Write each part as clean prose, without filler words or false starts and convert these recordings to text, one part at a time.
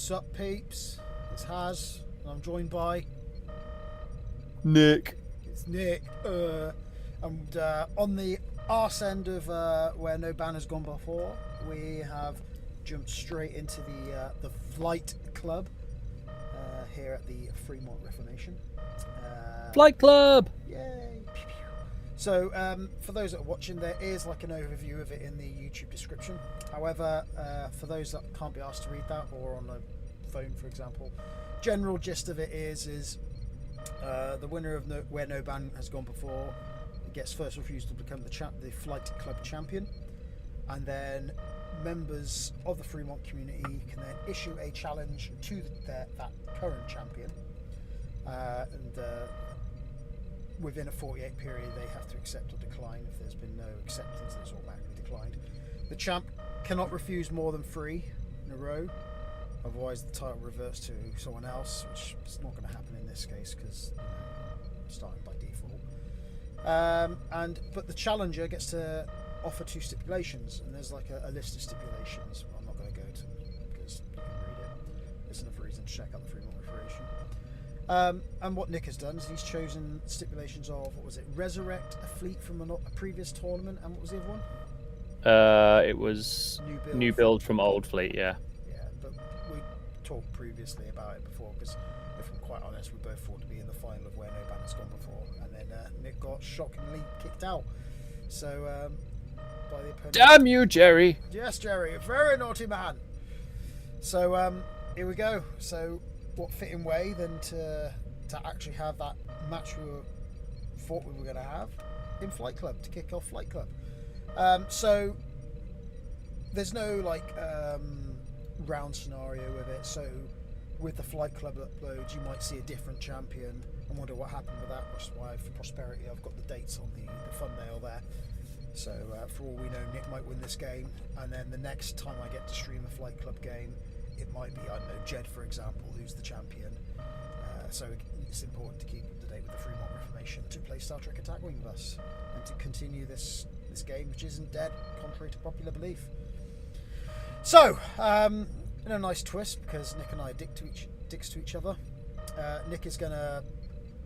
Sup, peeps? It's Haz, and I'm joined by Nick. it's Nick. And on the arse end of where no ban has gone before, we have jumped straight into the Flight Club here at the Fremont Reformation. Flight Club! Yay! So, for those that are watching, there is like an overview of it in the YouTube description. However, for those that can't be asked to read that, or on a phone, for example, general gist of it is the winner of where no ban has gone before gets first refusal to become the Flight Club champion, and then members of the Fremont community can then issue a challenge to that current champion, and within a 48 period they have to accept or decline. If there's been no acceptance, it's automatically declined. The champ cannot refuse more than 3 in a row, otherwise the title reverts to someone else, which is not going to happen in this case because starting by default. But the challenger gets to offer 2 stipulations, and there's like a list of stipulations. Well, I'm not going to go to because you can read it. There's enough reason to check out the Fremont Reformation. And what Nick has done is he's chosen stipulations of, what was it, resurrect a fleet from a previous tournament, and what was the other one? It was new build from old fleet, yeah. Yeah, but we talked previously about it before, because if I'm quite honest, we both thought to be in the final of where no ban has gone before, and then Nick got shockingly kicked out. So, by the opponent. Damn you, Jerry! Yes, Jerry, a very naughty man. So, here we go. So, what fitting way than to actually have that match we thought we were going to have in Flight Club to kick off Flight Club. So there's no round scenario with it. So with the Flight Club uploads, you might see a different champion and wonder what happened with that. Which is why, for prosperity, I've got the dates on the thumbnail there. So for all we know, Nick might win this game, and then the next time I get to stream a Flight Club game, it might be, I don't know, Jed, for example, who's the champion. So it's important to keep up to date with the Fremont Reformation to play Star Trek Attack Wing with us and to continue this game, which isn't dead, contrary to popular belief. So, in a nice twist, because Nick and I are dicks to each other, Nick is going to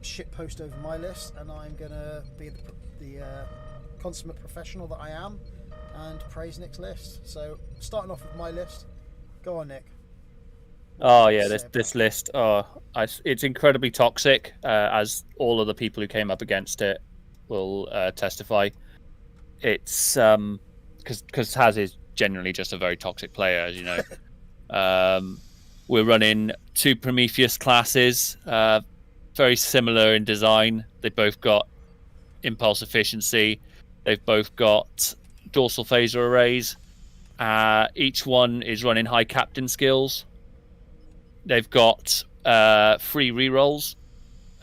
shitpost over my list, and I'm going to be the consummate professional that I am and praise Nick's list. So, starting off with my list, go on, Nick. Oh yeah, this list. It's incredibly toxic, as all of the people who came up against it will testify. It's because Haz is generally just a very toxic player, as you know. We're running 2 Prometheus classes, very similar in design. They both got impulse efficiency. They've both got dorsal phaser arrays. Each one is running high captain skills. They've got 3 rerolls.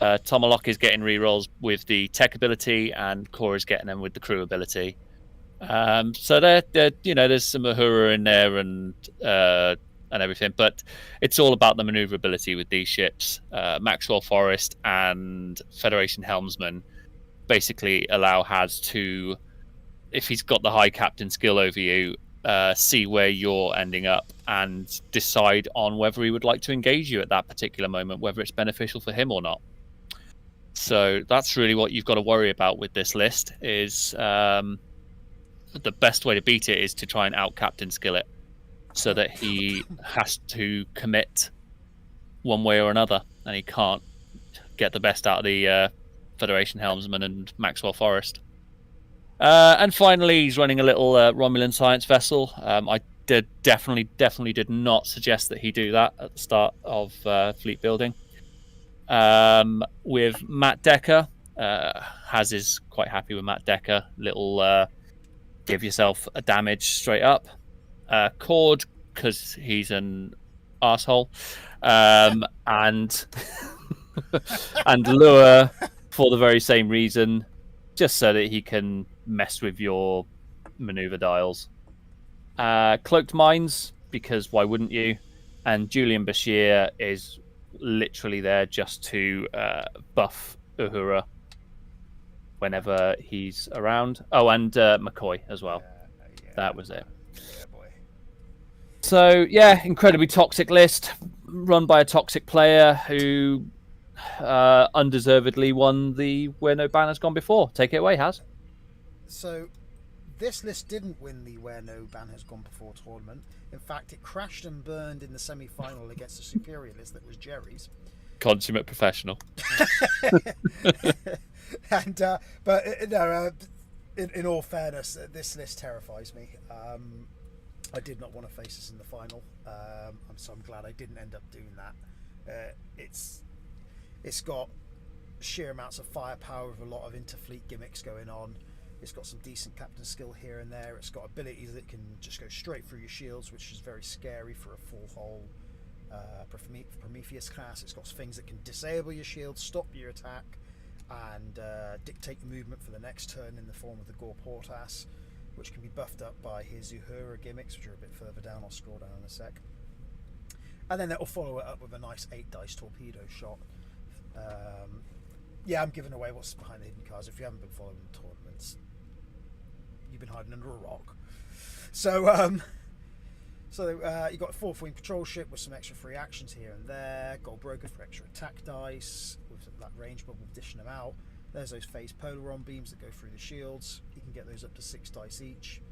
Tomalok is getting rerolls with the tech ability, and Core is getting them with the crew ability. So they're there's some Uhura in there and everything, but it's all about the maneuverability with these ships. Maxwell Forest and Federation Helmsman basically allow Haz to, if he's got the high captain skill over you, see where you're ending up and decide on whether he would like to engage you at that particular moment, whether it's beneficial for him or not. So that's really what you've got to worry about with this list. Is the best way to beat it is to try and out captain skill it, so that he has to commit one way or another, and he can't get the best out of the Federation Helmsman and Maxwell Forest. And finally, he's running a little Romulan science vessel. I definitely did not suggest that he do that at the start of fleet building. With Matt Decker, Haz is quite happy with Matt Decker. Little give yourself a damage straight up. Cord, because he's an arsehole. And and Lure for the very same reason, just so that he can mess with your maneuver dials. Cloaked Minds, because why wouldn't you? And Julian Bashir is literally there just to buff Uhura whenever he's around. Oh, and McCoy as well. Yeah, that was it. Yeah, boy. So yeah, incredibly toxic list, run by a toxic player who undeservedly won the Where No Ban Has Gone Before. Take it away, Haz. So this list didn't win the Where No Ban Has Gone Before tournament. In fact, it crashed and burned in the semi-final against a superior list that was Jerry's. Consummate professional. And but no, in all fairness, this list terrifies me. I did not want to face this in the final, so I'm glad I didn't end up doing that. It's got sheer amounts of firepower with a lot of interfleet gimmicks going on. It's got some decent captain skill here and there. It's got abilities that can just go straight through your shields, which is very scary for a full hull Prometheus class. It's got things that can disable your shield, stop your attack, and dictate your movement for the next turn in the form of the Gore Portas, which can be buffed up by his Uhura gimmicks, which are a bit further down. I'll scroll down in a sec. And then it'll follow it up with a nice 8-dice torpedo shot. Yeah, I'm giving away what's behind the hidden cards. If you haven't been following the tournaments, you've been hiding under a rock. So you got a 4th-wing patrol ship with some extra free actions here and there. Gold Broker for extra attack dice with that range bubble dishing them out. There's those phase polaron beams that go through the shields. You can get those up to 6 dice each.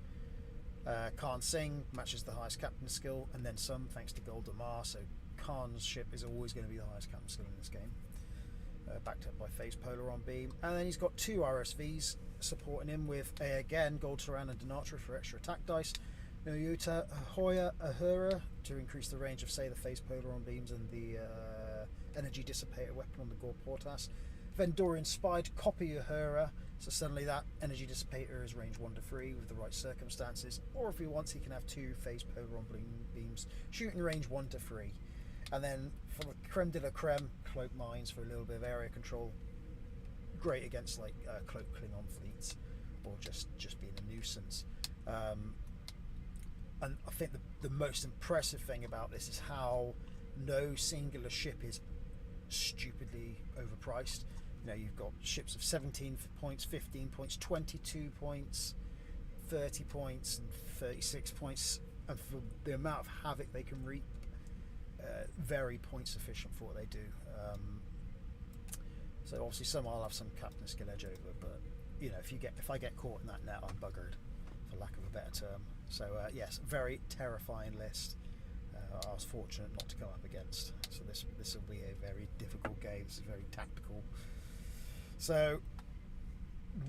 Khan Singh matches the highest captain skill, and then some thanks to Gold Damar. So Khan's ship is always going to be the highest captain skill in this game. Backed up by phase polaron beam, and then he's got 2 RSVs supporting him with again Gold Turan and Denatra for extra attack dice. Noyuta Hoya Ahura to increase the range of, say, the phase polaron beams and the energy dissipator weapon on the Gore Portas. Vendorian Spy to copy Uhura, so suddenly that energy dissipator is range 1 to 3 with the right circumstances, or if he wants he can have 2 phase polaron beams shooting range 1 to 3. And then for the creme de la creme, cloak mines for a little bit of area control. Great against like cloak Klingon fleets, or just being a nuisance. And I think the most impressive thing about this is how no singular ship is stupidly overpriced. You know, you've got ships of 17 points, 15 points, 22 points, 30 points, and 36 points, and for the amount of havoc they can reap, very point efficient for what they do. So obviously some I'll have some captain skill edge over, but you know, if I get caught in that net, I'm buggered, for lack of a better term. So yes, very terrifying list. I was fortunate not to come up against. So this will be a very difficult game. This is very tactical. So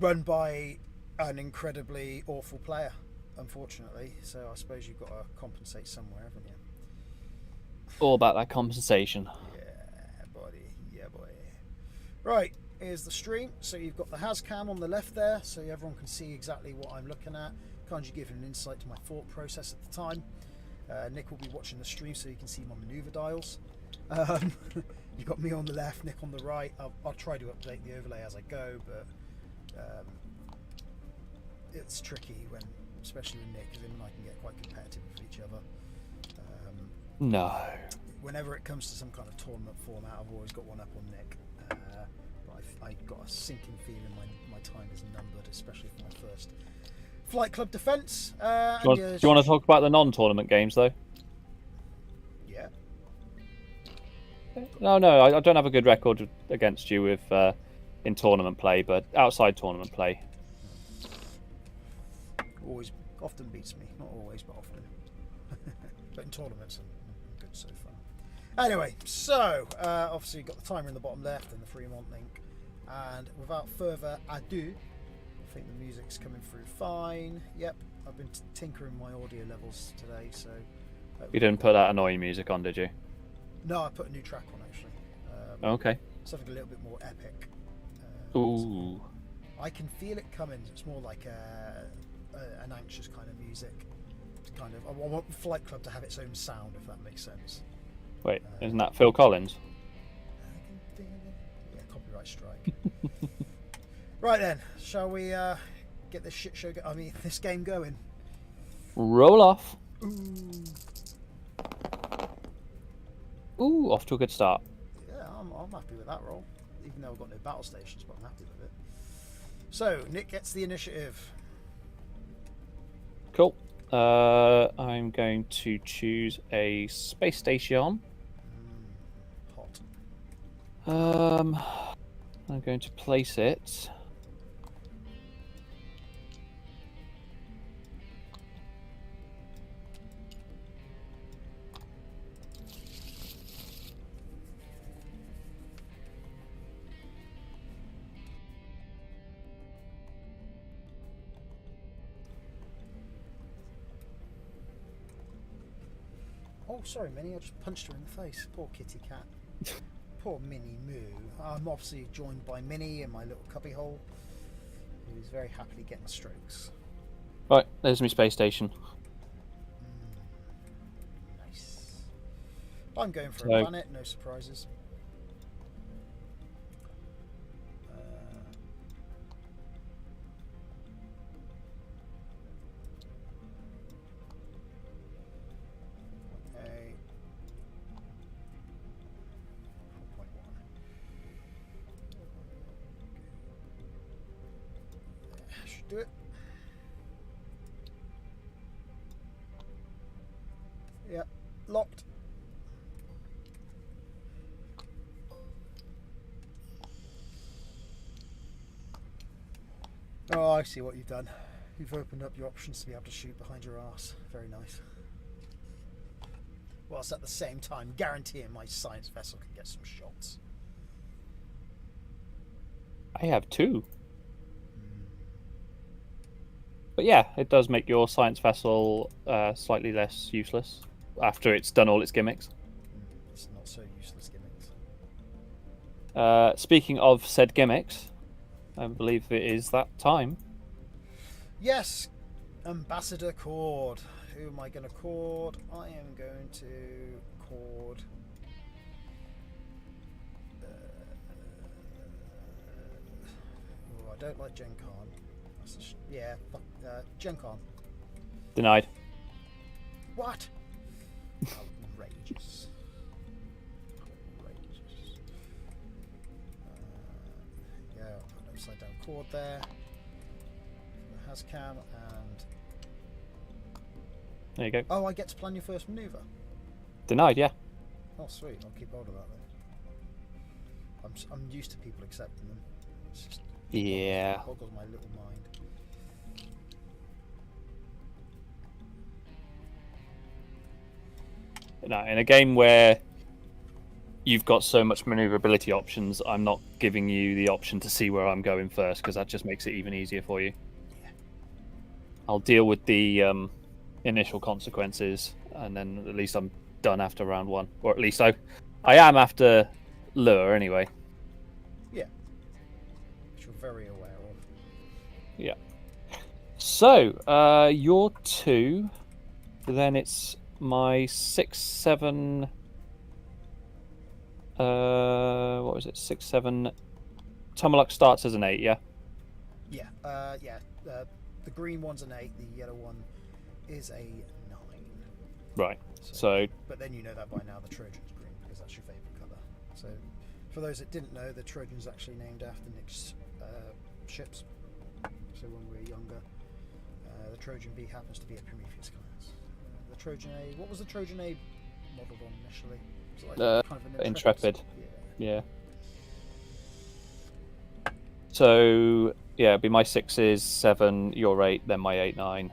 run by an incredibly awful player, unfortunately. So I suppose you've got to compensate somewhere, haven't you? All about that compensation. Yeah, buddy. Yeah, boy. Right, here's the stream. So you've got the Hazcam on the left there, so everyone can see exactly what I'm looking at. Can't you give an insight to my thought process at the time? Nick will be watching the stream so you can see my maneuver dials. You've got me on the left, Nick on the right. I'll try to update the overlay as I go, but it's tricky when, especially with Nick, because him and I can get quite competitive with each other. No. Whenever it comes to some kind of tournament format, I've always got one up on Nick. But I've got a sinking feeling my time is numbered, especially for my first Flight Club defence. Do you want to talk about the non-tournament games, though? Yeah. No, I don't have a good record against you with in tournament play, but outside tournament play. Often beats me. Not always, but often. But in tournaments, I'm good so far. Anyway, so obviously you've got the timer in the bottom left and the Fremont link. And without further ado, I think the music's coming through fine. Yep, I've been tinkering my audio levels today, so... You didn't put that annoying music on, did you? No, I put a new track on, actually. Okay. Something a little bit more epic. Ooh. I can feel it coming. It's more like an anxious kind of music. Kind of, I want Flight Club to have its own sound, if that makes sense. Wait, isn't that Phil Collins? Yeah, copyright strike. Right then, shall we get this shit show? This game going. Roll off. Ooh. Off to a good start. Yeah, I'm happy with that roll. Even though I've got no battle stations, but I'm happy with it. So Nick gets the initiative. Cool. I'm going to choose a space station. Hot. I'm going to place it. Oh, sorry, Minnie. I just punched her in the face. Poor kitty cat. Poor Minnie Moo. I'm obviously joined by Minnie in my little cubbyhole, who's very happily getting strokes. Right, there's my space station. Nice. I'm going for So- a planet. No surprises. Okay. 4.1. Should do it. Yeah, locked. Oh, I see what you've done. You've opened up your options to be able to shoot behind your ass. Very nice. Whilst at the same time guaranteeing my science vessel can get some shots. I have 2. But yeah, it does make your science vessel slightly less useless after it's done all its gimmicks. It's not so useless gimmicks. Speaking of said gimmicks, I believe it is that time. Yes, Ambassador Cord. Who am I going to cord? I am going to cord. Oh, I don't like Gen Con. Yeah, fuck, Gen Con. Denied. What? Outrageous. Outrageous. Yeah, I'll put an upside down cord there. Hascam and. There you go. Oh, I get to plan your first maneuver. Denied, yeah. Oh, sweet. I'll keep hold of that then. I'm used to people accepting them. It's just Yeah. boggles my little mind. No, in a game where you've got so much maneuverability options, I'm not giving you the option to see where I'm going first because that just makes it even easier for you. Yeah. I'll deal with the initial consequences, and then at least I'm done after round 1, or at least I am after lure anyway. Yeah. Which you're very aware of. Yeah. So you're 2, then it's my 6, 7. What was it? 6, 7. Tumuluk starts as an 8, yeah. Yeah. Yeah. The green one's an 8. The yellow one is a 9. Right. So but then you know that by now the Trojan's green because that's your favourite colour. So for those that didn't know, the Trojan's actually named after Nick's ships. So when we were younger, the Trojan B happens to be a Prometheus class. The Trojan A. What was the Trojan A modelled on initially? Was it like kind of an Intrepid. Yeah. So yeah, it'd be my 6 is 7, your 8, then my 8, 9.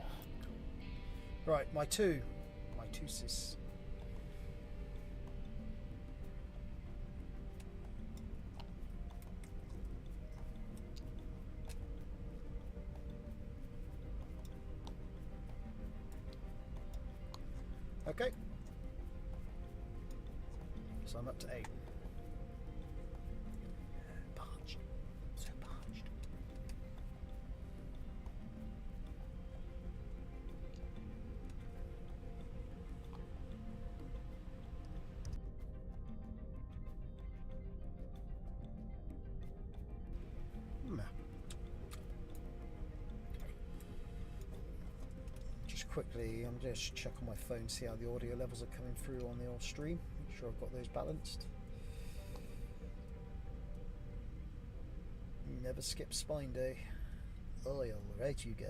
Right, my 2. My 2 sis. Okay. So I'm up to 8. Parched. So parched. Just quickly, I'm just check on my phone, see how the audio levels are coming through on the old stream. Make sure I've got those balanced. Never skip spine day. Oh, alright, you guys.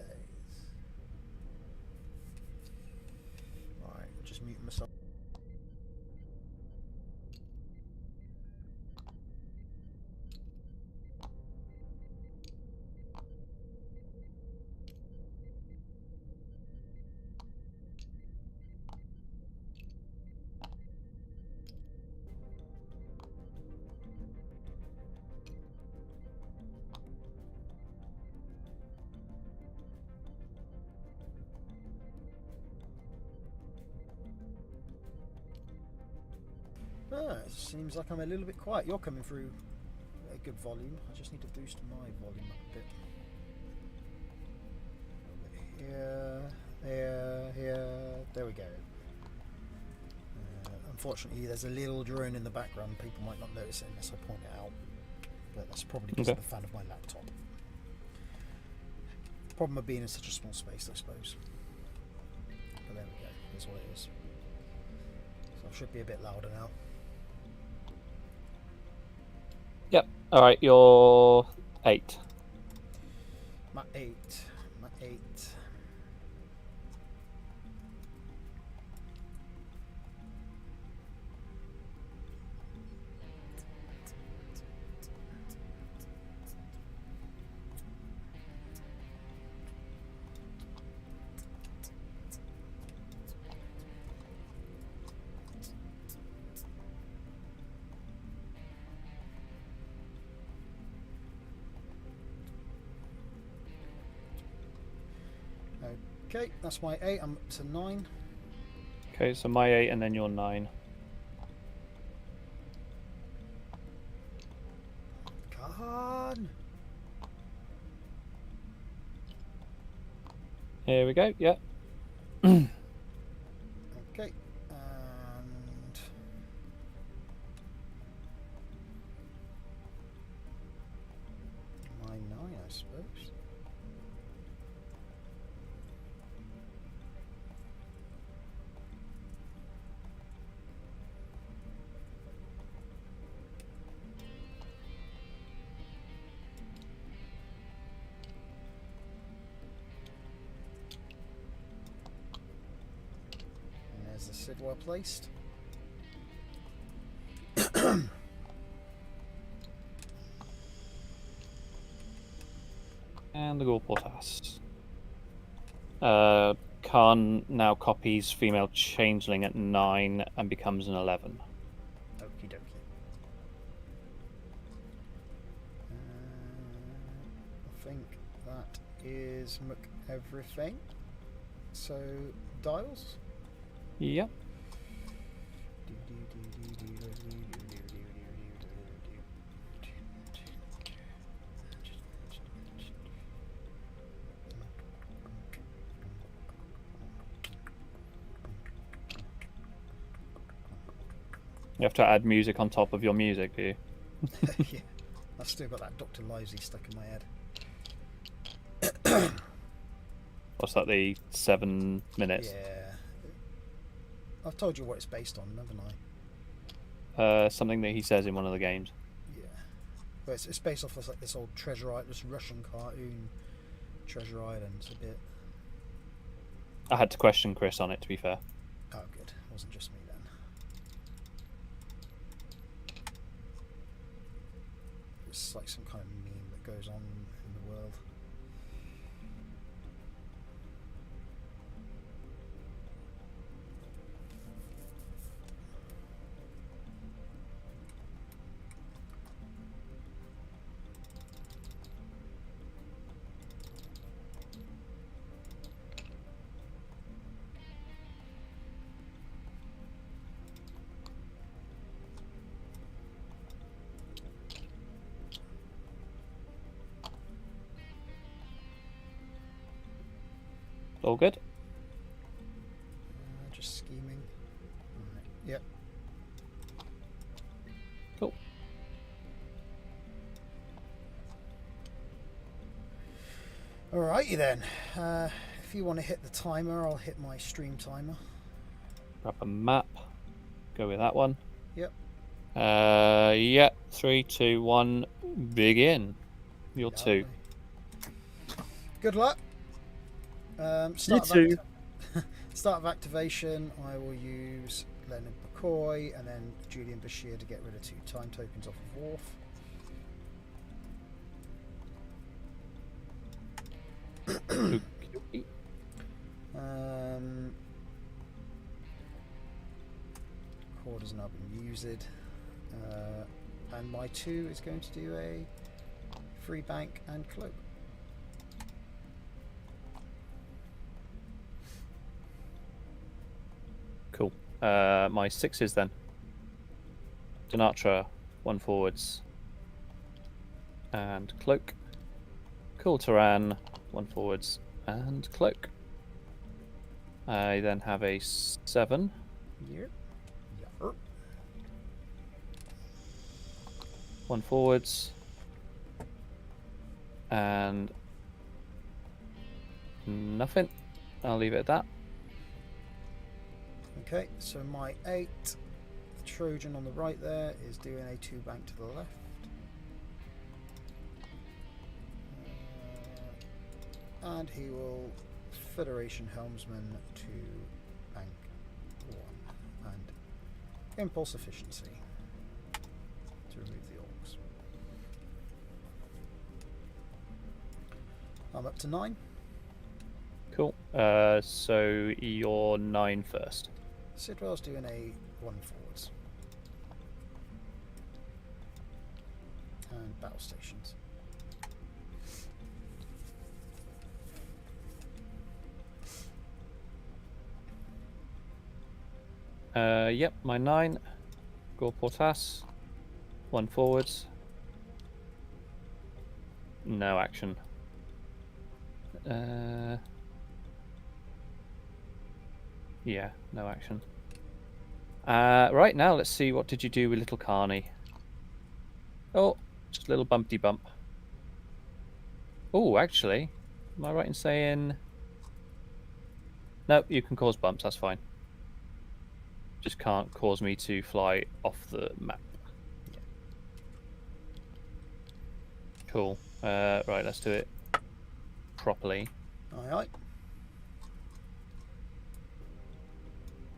It seems like I'm a little bit quiet. You're coming through a good volume. I just need to boost my volume up a bit. Here. There we go. Unfortunately, there's a little drone in the background. People might not notice it unless I point it out. But that's probably because of the fan of my laptop. Problem of being in such a small space, I suppose. But there we go. That's what it is. So I should be a bit louder now. Yep. All right, you're 8. My 8. Okay, that's my 8. I'm up to 9. Okay, so my 8 and then your 9. Come on! Here we go. Yep. Okay, and my 9, I suppose. There's the Sid well placed. And the Ghoul Portas. Khan now copies female changeling at 9 and becomes an 11. Okie dokie. I think that is everything. So, dials? Yep. You have to add music on top of your music, do you? Yeah, I've still got that Dr. Livesey stuck in my head. What's that, the 7 minutes? Yeah. I've told you what it's based on, haven't I? Something that he says in one of the games. Yeah. But it's based off of like this old Treasure Island, this Russian cartoon, Treasure Island, a bit. I had to question Chris on it, to be fair. Oh, good. It wasn't just me then. It's like some kind of meme that goes on in the world. All good? Just scheming. Right. Yep. Cool. Alrighty then. If you want to hit the timer, I'll hit my stream timer. Grab a map. Go with that one. Yep. Yeah. 3, 2, 1. Begin. You're 2. Good luck. Start of activation, I will use Leonard McCoy and then Julian Bashir to get rid of 2 time tokens off of Wharf. Cord has now been used. And my 2 is going to do a free bank and cloak. Cool. My 6s then. Denatra, 1 forwards. And cloak. Cool Turan, 1 forwards. And cloak. I then have a 7. Yep. 1 forwards. And nothing. I'll leave it at that. Okay, so my 8, the Trojan on the right there, is doing a 2 bank to the left. And he will Federation Helmsman to bank 1 and impulse efficiency to remove the orcs. I'm up to 9. Cool. So you're 9 first. Sidwell's doing a 1 forwards. And battle stations. Yep, my 9. Gore Portas. 1 forwards. No action. Yeah, no action. Right, now let's see, what did you do with little Carney? Oh, just a little bumpty bump. Oh, actually, am I right in saying... No, you can cause bumps, that's fine. Just can't cause me to fly off the map. Yeah. Cool. Right, let's do it properly. Aye aye.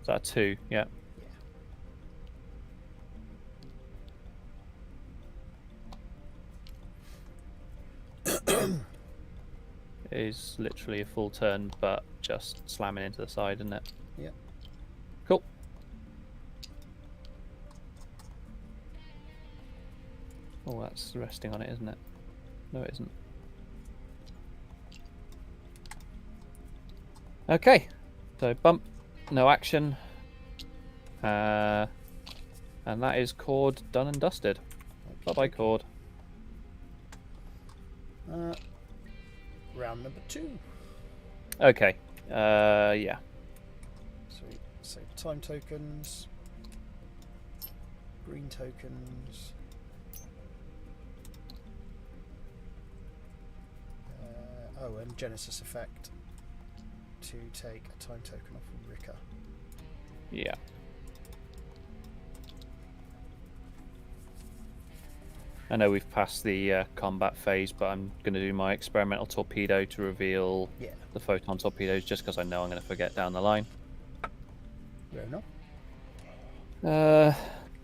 Is that a 2? Yeah. It is literally a full turn, but just slamming into the side, isn't it? Yeah. Cool. Oh, that's resting on it, isn't it? No, it isn't. Okay. So bump, no action. And that is Cord done and dusted. Bye-bye, Cord. Round number 2. Okay. Yeah. So time tokens, green tokens, and Genesis effect to take a time token off of Rika. Yeah. I know we've passed the combat phase, but I'm going to do my experimental torpedo to reveal the photon torpedoes, just because I know I'm going to forget down the line. Fair enough.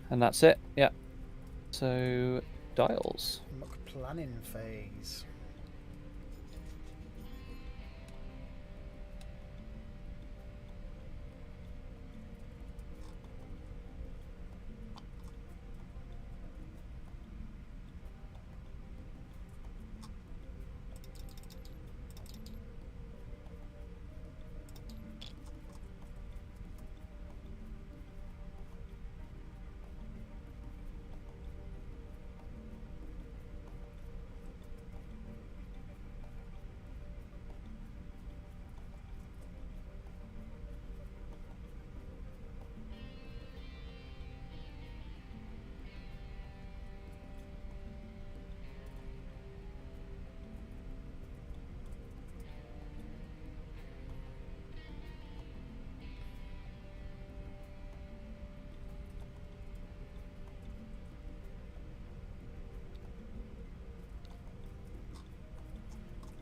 And that's it. Yeah. So dials. Mock planning phase.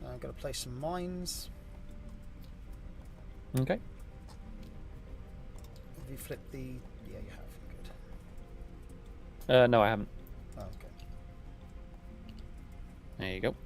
I'm going to place some mines. Okay. Have you flipped the... Yeah, you have. Good. No, I haven't. Oh, okay. There you go. Good.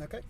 Okay.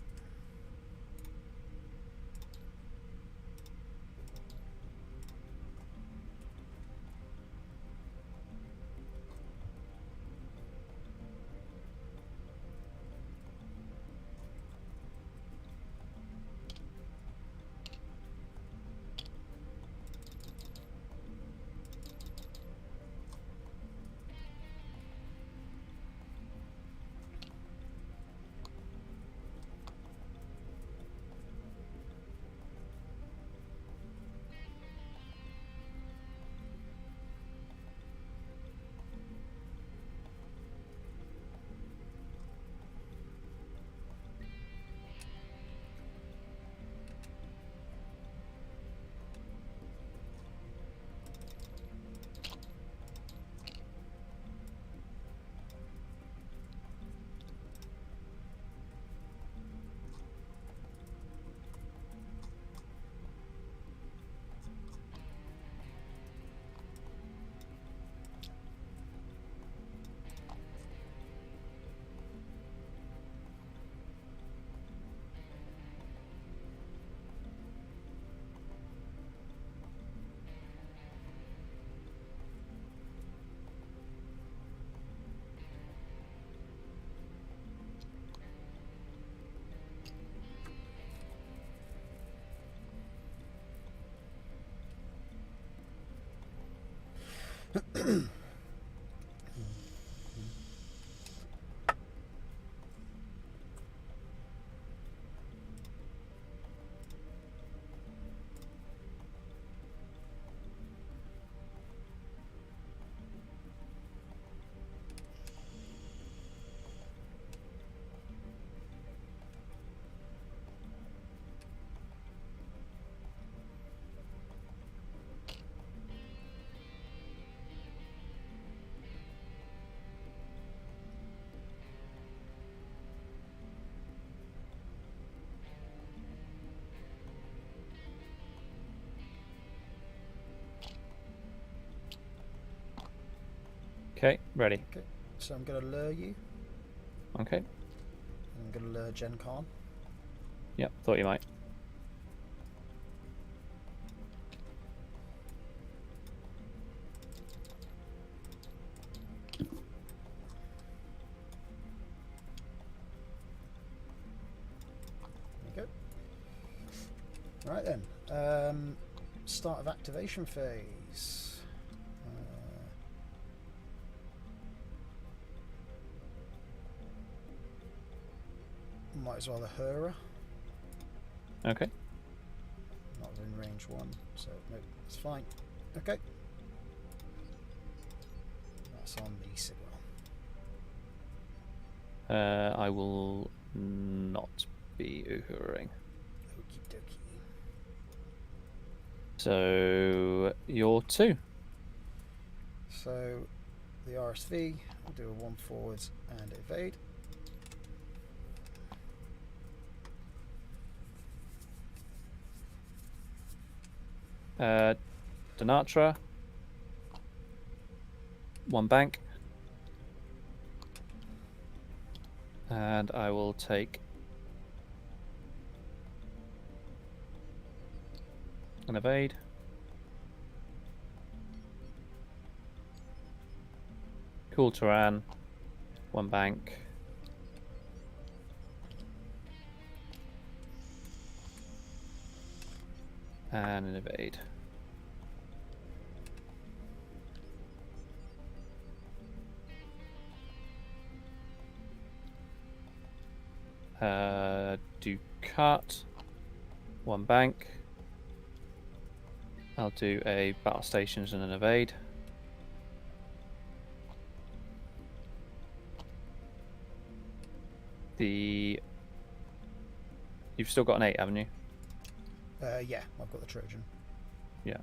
Okay, ready. Okay. So I'm going to lure you. Okay. I'm going to lure Gen Con. Yep, thought you might. There you go. Right then. Start of activation phase. Might as well the Hura. Okay. Not in range 1, so no, it's fine. Okay. That's on the Sigil. I will not be uhuraing. Okie dokie. So you're 2. So the RSV, I'll do a 1 forwards and evade. Denatra. 1 bank. And I will take an evade. Cool Turan. 1 bank. And an evade. Ducat. 1 bank. I'll do a battle stations and an evade. You've still got an 8, haven't you? Yeah, I've got the Trojan. Yeah.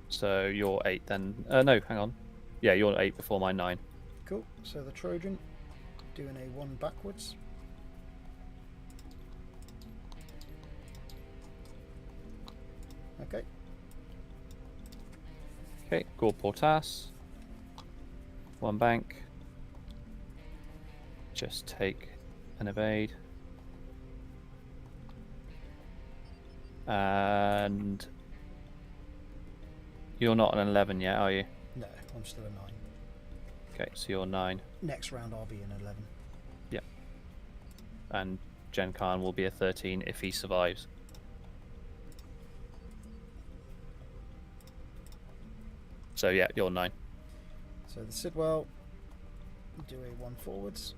So you're 8 then. No, hang on. Yeah, you're 8 before my 9. Cool. So the Trojan, doing a 1 backwards. Okay. Okay, Gore Portas. 1 bank. Just take an evade. And you're not an 11 yet, are you? No, I'm still a 9. Okay, so you're 9. Next round I'll be an 11. Yeah. And Gen Khan will be a 13 if he survives. So yeah, you're 9. So the Sidwell do a 1 forwards.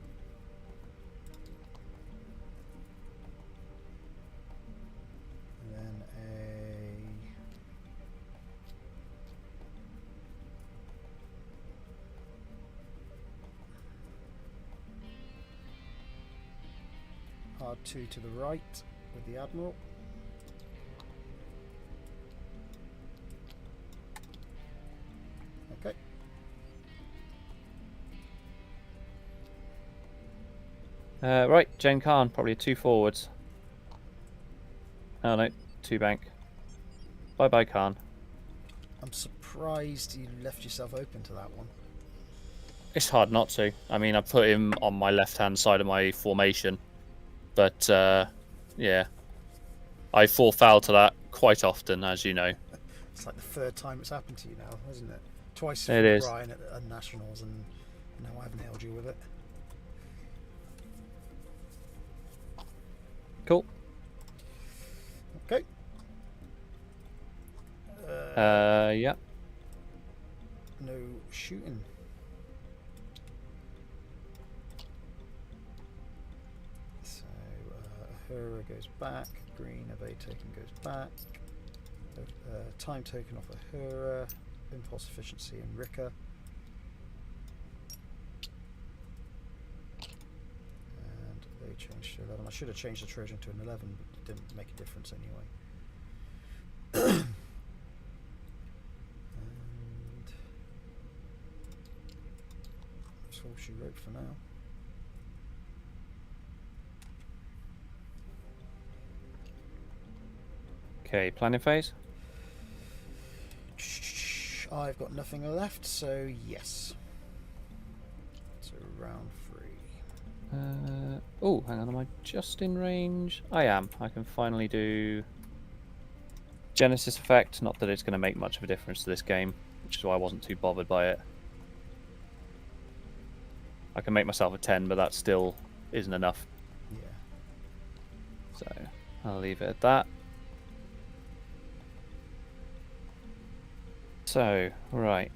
And then a R2 to the right with the Admiral. Okay. Right, Gen Khan, probably 2 forwards. Oh no, 2 bank. Bye bye, Khan. I'm surprised you left yourself open to that one. It's hard not to. I mean, I put him on my left-hand side of my formation. But, yeah. I fall foul to that quite often, as you know. It's like the 3rd time it's happened to you now, isn't it? Twice It with is. Brian at Nationals, and now I've nailed you with it. Cool. Okay. Yeah. No shooting. So Ahura goes back. Green evade token goes back. Time token off Ahura. Impulse efficiency and Rika. And they changed to 11. I should have changed the Trojan to an 11, but it didn't make a difference anyway. And that's all she wrote for now. Okay, planning phase. I've got nothing left, so yes. So round 3. Oh, hang on, am I just in range? I am. I can finally do Genesis effect. Not that it's going to make much of a difference to this game, which is why I wasn't too bothered by it. I can make myself a 10, but that still isn't enough. Yeah. So I'll leave it at that. So, right.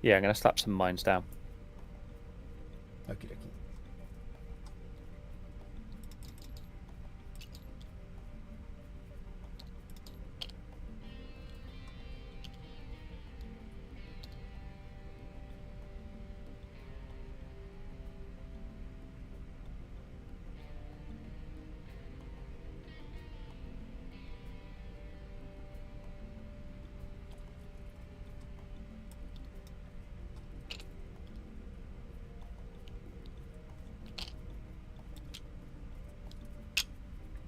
Yeah, I'm going to slap some mines down. Okie dokie.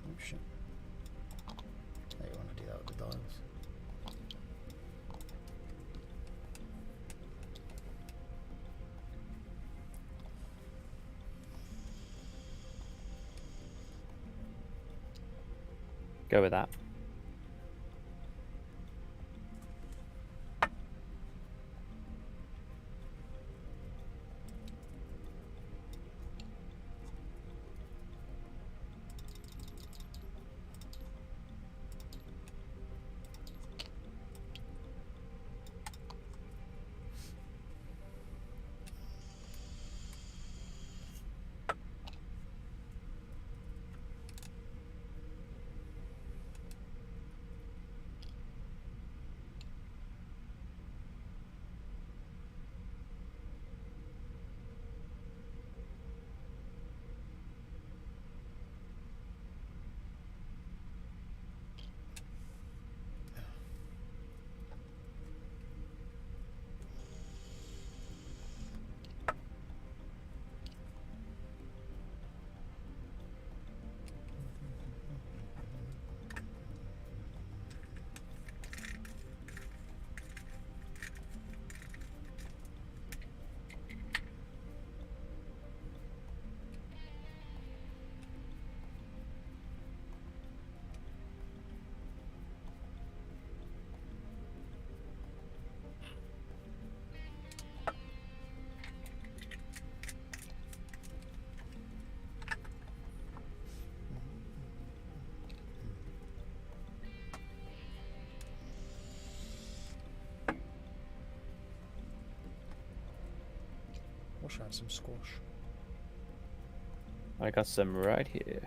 Oh shit. Hey, you want to do that with the dials? Go with that. Wish I had some squash. I got some right here.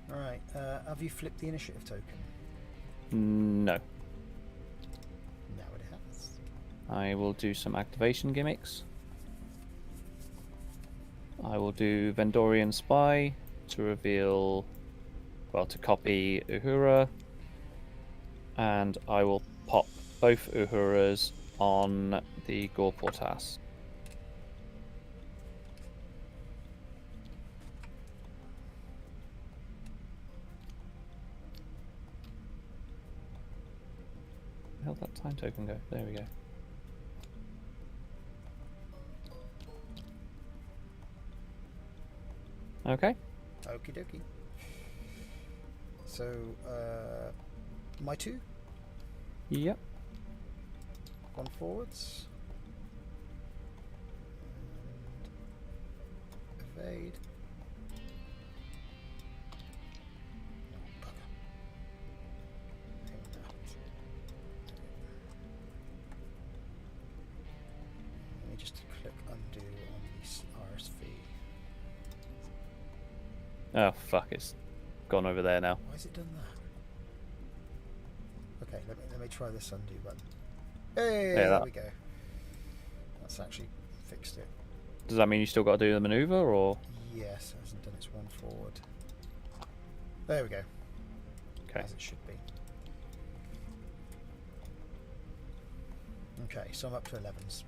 Alright, have you flipped the initiative token? No. Now it has. I will do some activation gimmicks. I will do Vendorian Spy to reveal, well, to copy Uhura. And I will pop both Uhuras on the Gore Portas. Where did that time token go? There we go. Okay. Okie dokie. So, my 2? Yep. Gone forwards. And evade. Oh, bugger. Hang on. Let me just click undo on this RSV. Oh, fuck, it's gone over there now. Why has it done that? Okay, let me try this undo button. Hey, Yeah, there we go. That's actually fixed it. Does that mean you still got to do the maneuver, or? Yes, it hasn't done its one forward. There we go. Okay. As it should be. Okay, so I'm up to 11s.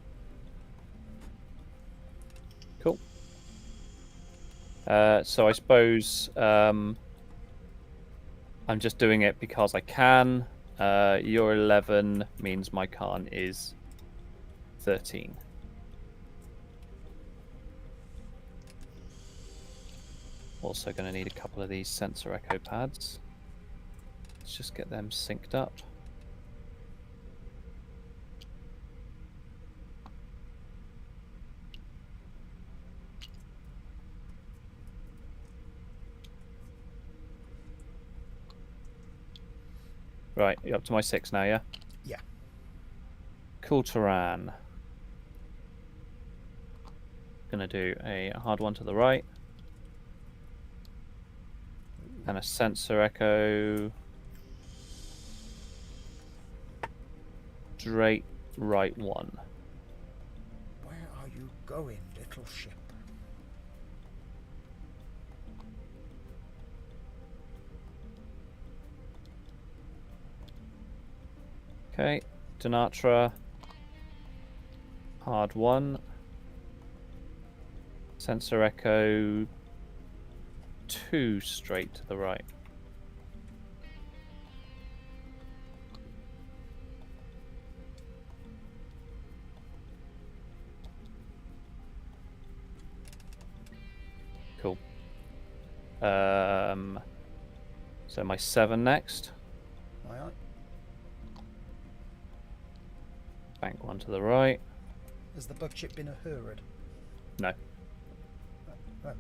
Cool. So I suppose I'm just doing it because I can. Your 11 means my Khan is 13. Also going to need a couple of these sensor echo pads. Let's just get them synced up. Right, you're up to my 6 now, yeah? Yeah. Cool Terran. Gonna do a hard one to the right. And a sensor echo. Straight right 1. Where are you going, little ship? Okay, Denatra. Hard 1. Sensor echo 2 straight to the right. Cool. So my 7 next. Aye, aye. Bank 1 to the right. Has the bug chip been a hurried? No. Oh.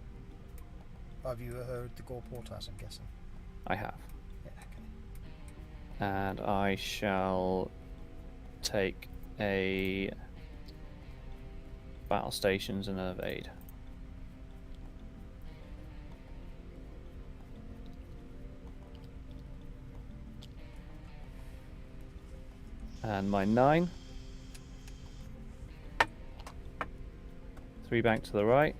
Have you heard the Gore Portas, I'm guessing? I have. Yeah, okay. And I shall take a battle stations and an evade. And my 9. 3 bank to the right.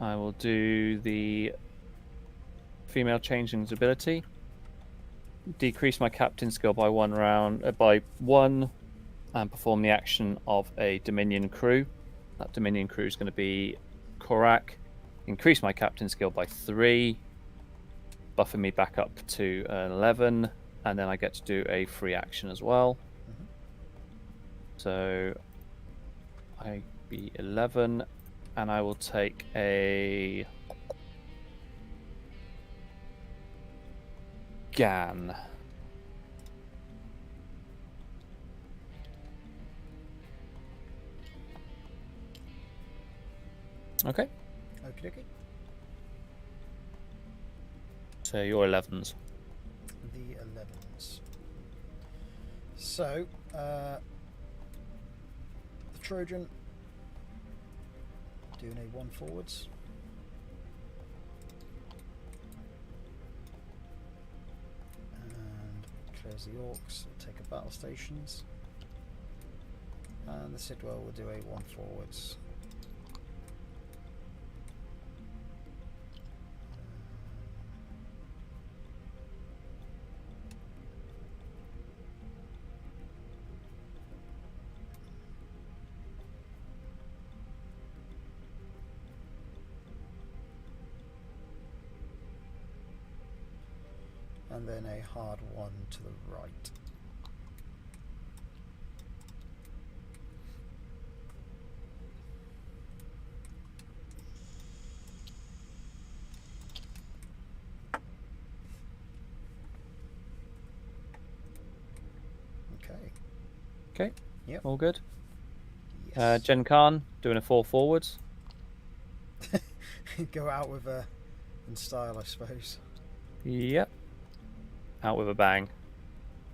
I will do the female changeling's ability. Decrease my captain skill by 1 round by 1, and perform the action of a Dominion crew. That Dominion crew is going to be Korak. Increase my captain skill by 3, buffing me back up to an 11, and then I get to do a free action as well. Mm-hmm. So I be 11, and I will take a GAN. Okay. Okie dokie. So your 11s. The 11s. So, the Trojan doing a 1 forwards. And clears the Orcs, will take a battle stations. And the Sidwell will do a 1 forwards. And then a hard 1 to the right. Okay. Okay. Yep. All good. Yes. Gen Khan doing a 4 forwards. Go out with a in style, I suppose. Yep. Out with a bang.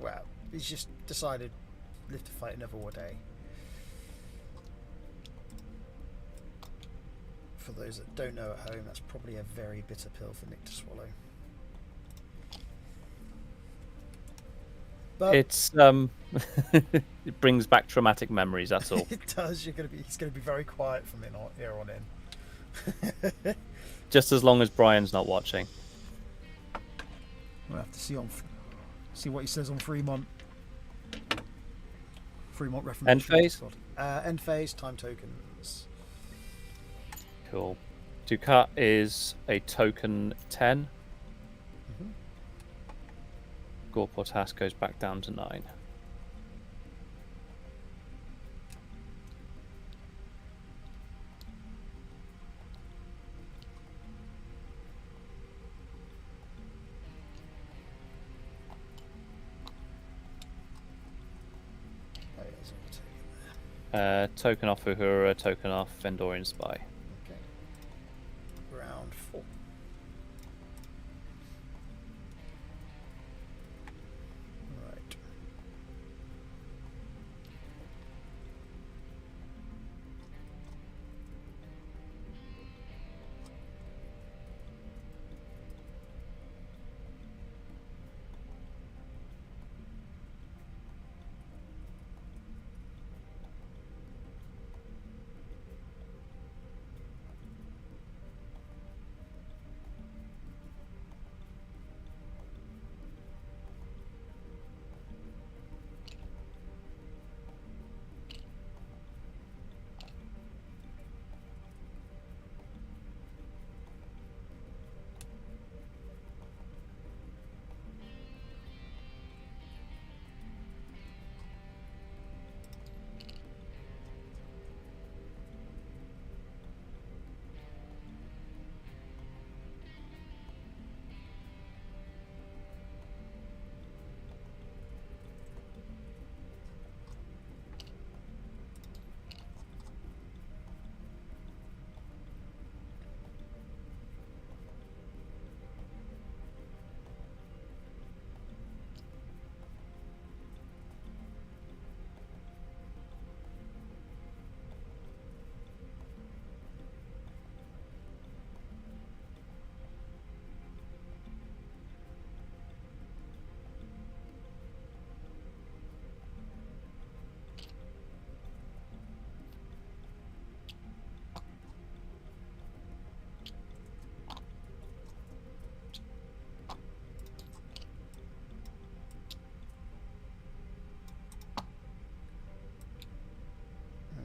Well, he's just decided live to fight another war day. For those that don't know at home, that's probably a very bitter pill for Nick to swallow. But It's it brings back traumatic memories. That's all. it does. He's gonna be very quiet from here on in. Just as long as Brian's not watching. We'll have to see what he says on Fremont. Fremont reference. End phase. End phase. Time tokens. Cool. To cut is a token 10. Mm-hmm. Gorportas goes back down to 9. Token off Uhura, token off Vendorian Spy. Okay. Round 4. Right.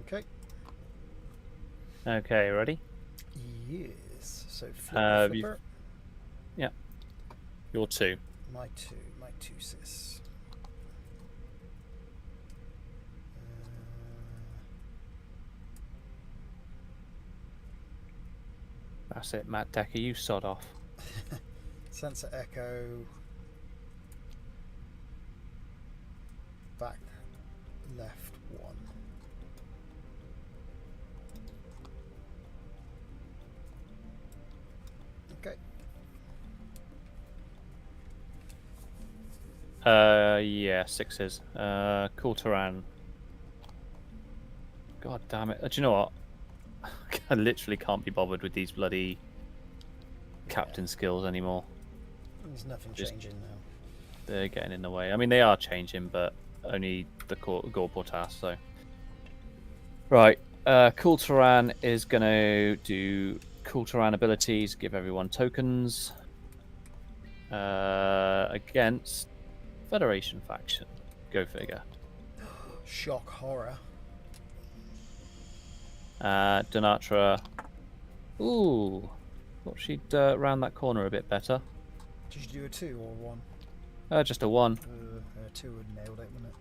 Okay. Okay, ready? Yes. So Uh, flipper. Yeah. Your 2. My two sis. That's it, Matt Decker. You sod off. Sensor echo. Back left 1. Yeah, 6s. Cool Terran. God damn it. Do you know what? I literally can't be bothered with these bloody captain skills anymore. There's nothing Just- changing now. They're getting in the way. I mean, they are changing, but only the Gore Portas, so. Right. Cool Terran is going to do Cool Terran abilities, give everyone tokens. Against Federation faction. Go figure. Shock horror. Donatra. Ooh. Thought she'd round that corner a bit better. Did you do a 2 or 1? Just a 1. 2 would have nailed it, wouldn't it?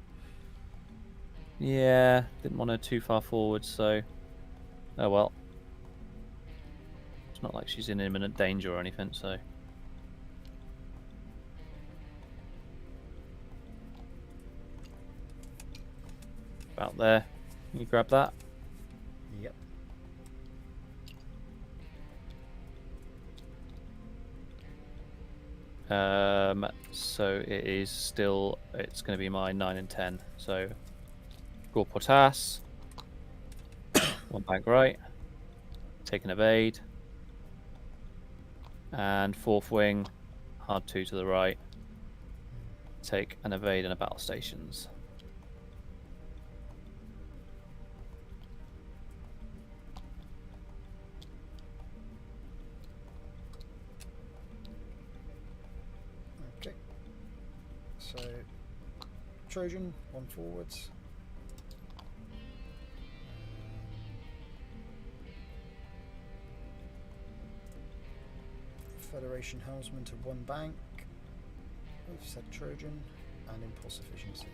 Yeah, didn't want her too far forward, so. Oh well. It's not like she's in imminent danger or anything, so. About there. Can you grab that? Yep. So it is still, it's going to be my 9 and 10. So, Gore Portas. 1 back right. Take an evade. And 4th wing. Hard 2 to the right. Take an evade and a battle stations. Okay. So, Trojan, 1 forwards. Federation helmsman to 1 bank. We've said Trojan and impulse efficiency.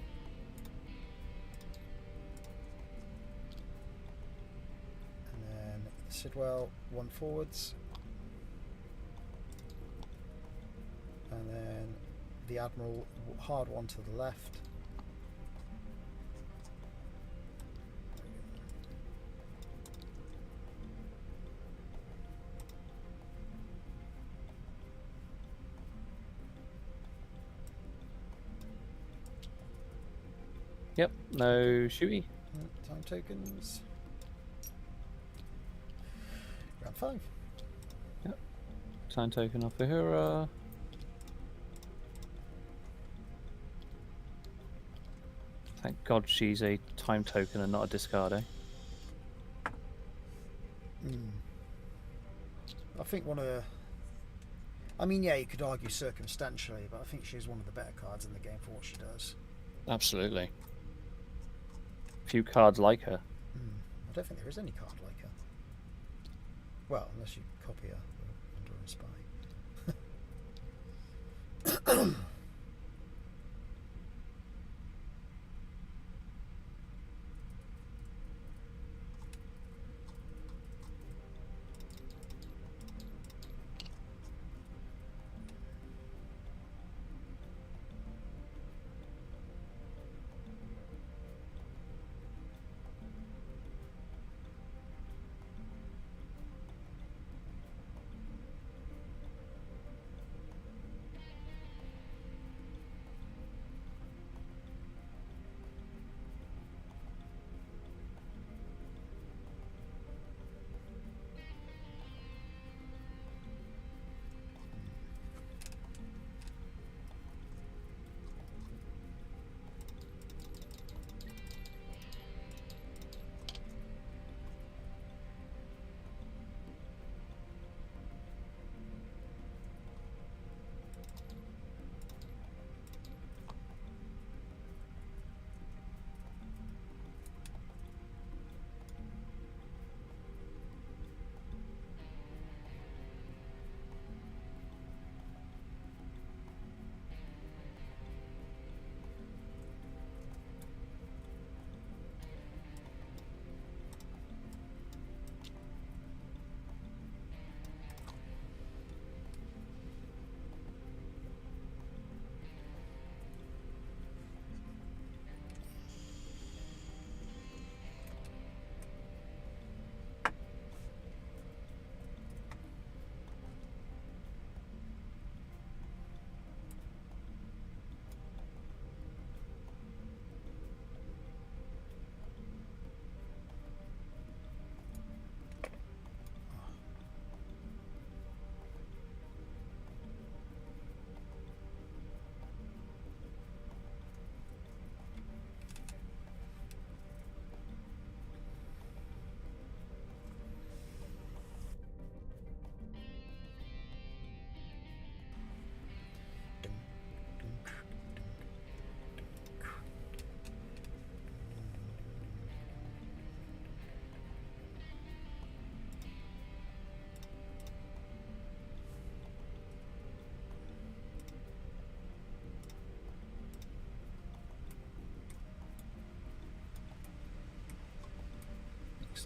And then Sidwell, 1 forwards. And then the Admiral, hard 1 to the left. Yep, no shooty. Time tokens. Round 5. Yep. Time token off Uhura. Thank God she's a time token and not a discard, eh? I think one of the... I mean, yeah, you could argue circumstantially, but I think she's one of the better cards in the game for what she does. Absolutely. Few cards like her. I don't think there is any card like her. Well, unless you copy her under a spy.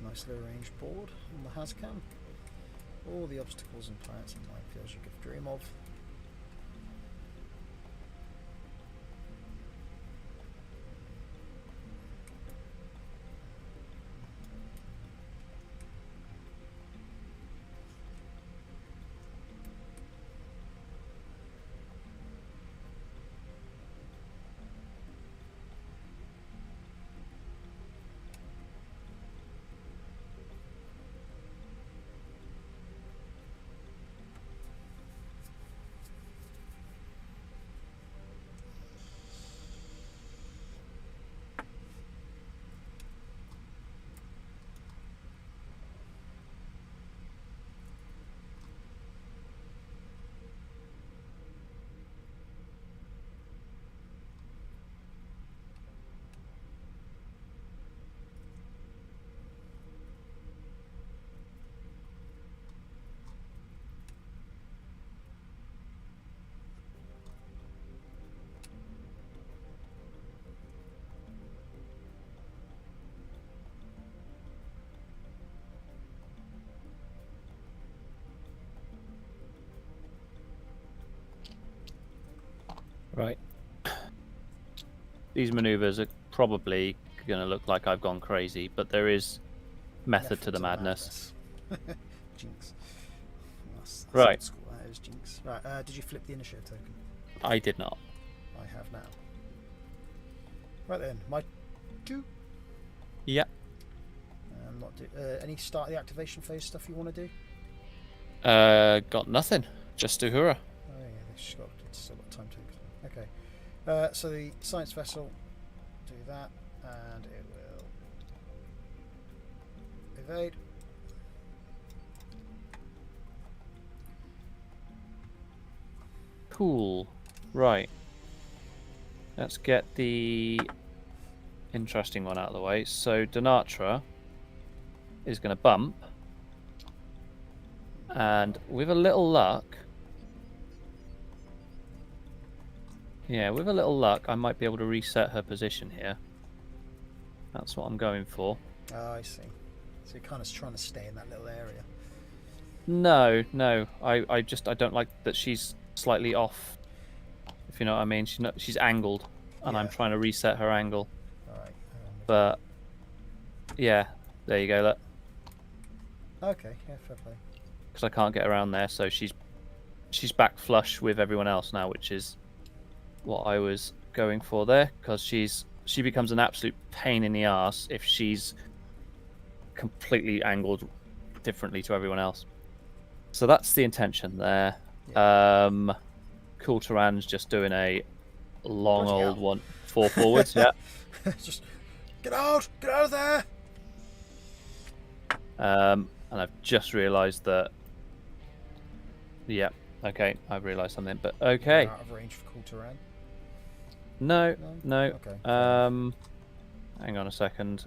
Looks nicely arranged board on the Hazcam. All the obstacles and planets and minefields you could dream of. Right. These maneuvers are probably going to look like I've gone crazy, but there is method to the madness. Jinx. That's Right. School. That is Jinx. Right. Did you flip the initiative token? I did not. I have now. Right then, my two. Yep. Not do any start of the activation phase stuff you want to do? Got nothing. Just Uhura. Oh yeah, it's still got time to. Okay. So the science vessel, do that, and it will evade. Cool. Right. Let's get the interesting one out of the way. So Donatra is going to bump. And with a little luck... Yeah, with a little luck, I might be able to reset her position here. That's what I'm going for. Oh, I see. So you're kind of trying to stay in that little area. No. I don't like that she's slightly off. If you know what I mean. She's angled, and Yeah. I'm trying to reset her angle. All right. But yeah, there you go. Look, Okay. Yeah. Fair play. because I can't get around there, so she's back flush with everyone else now, which is what I was going for there. Because she becomes an absolute pain in the ass if she's completely angled differently to everyone else. So that's the intention there. Yeah. Kultaran's just doing a long Bloody old hell. one, 4 forwards. Yeah. Just get out of there. And I've just realised that. Yeah. Okay, I've realised something. But okay. You're out of range for Kultaran. No. Okay. Hang on a second.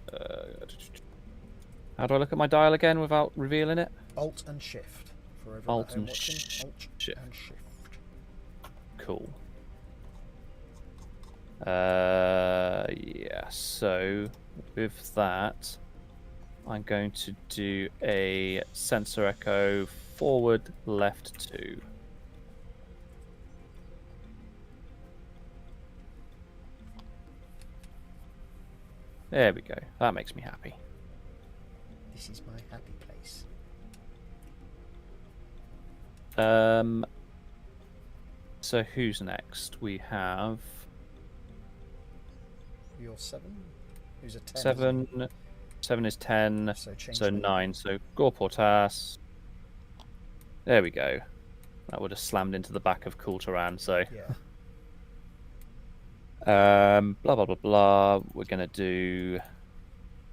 How do I look at my dial again without revealing it? Alt and shift for everyone Alt at home and watching. shift. And shift. Cool. Yeah, so with that, I'm going to do a sensor echo forward, left 2. There we go. That makes me happy. This is my happy place. So who's next? We have You're 7. Who's a 10? 7. 7 is 10. So change So the- 9. So Gorportas. There we go. That would have slammed into the back of Kultaran. So Yeah. blah blah blah blah. We're gonna do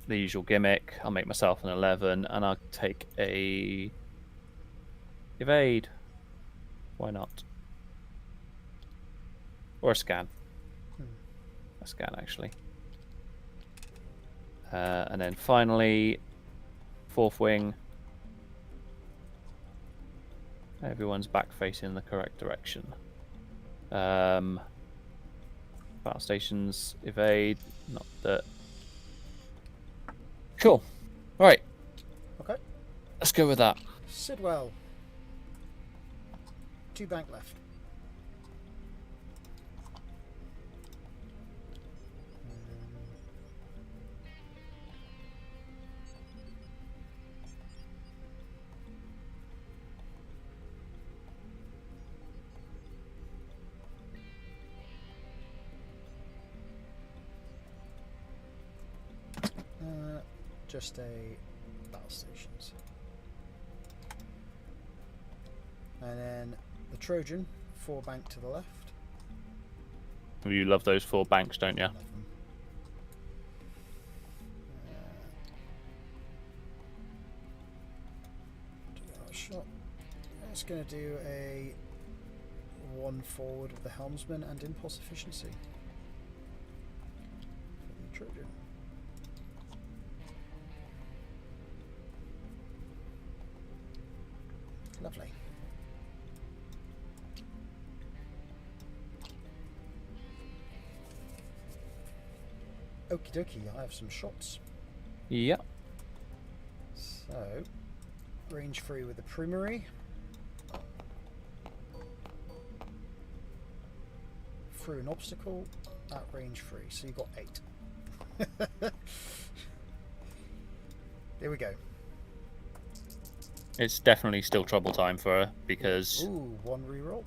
the usual gimmick. I'll make myself an 11, and I'll take a evade. Why not? Or a scan. A scan, actually. And then finally, 4th wing. Everyone's back facing the correct direction. Battle stations, evade, not that. Cool. Right. Let's go with that. Sidwell. 2 bank left. Just a battle stations. And then the Trojan, 4 bank to the left. You love those 4 banks, don't you? Love them. Do a shot. It's going to do a 1 forward with the helmsman and impulse efficiency. For the Trojan. Lovely. Okie dokie, I have some shots. Yep. So, range 3 with the primary. Through an obstacle at range 3, so you've got 8. Here we go. It's definitely still trouble time for her because... Ooh, 1 reroll.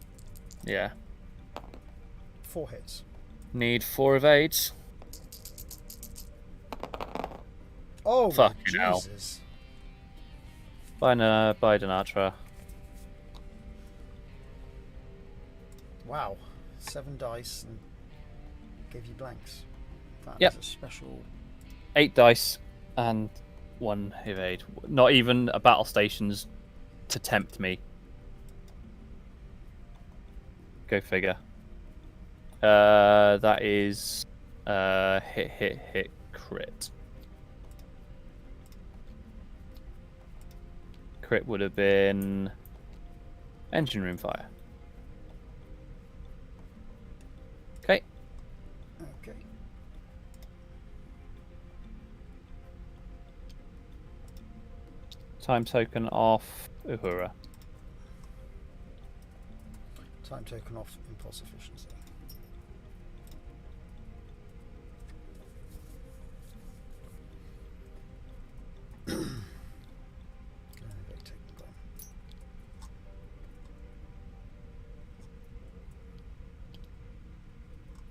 Yeah. 4 hits. Need 4 evades. Oh, fucking hell. Jesus. Bye, Denatra. Wow. 7 dice and gave you blanks. That Yep. is a special... 8 dice and 1 evade. Not even a battle stations to tempt me. Go figure. That is hit, crit. Crit would have been engine room fire. Okay. Okay. Time token off Uhura. Time token off impulse efficiency.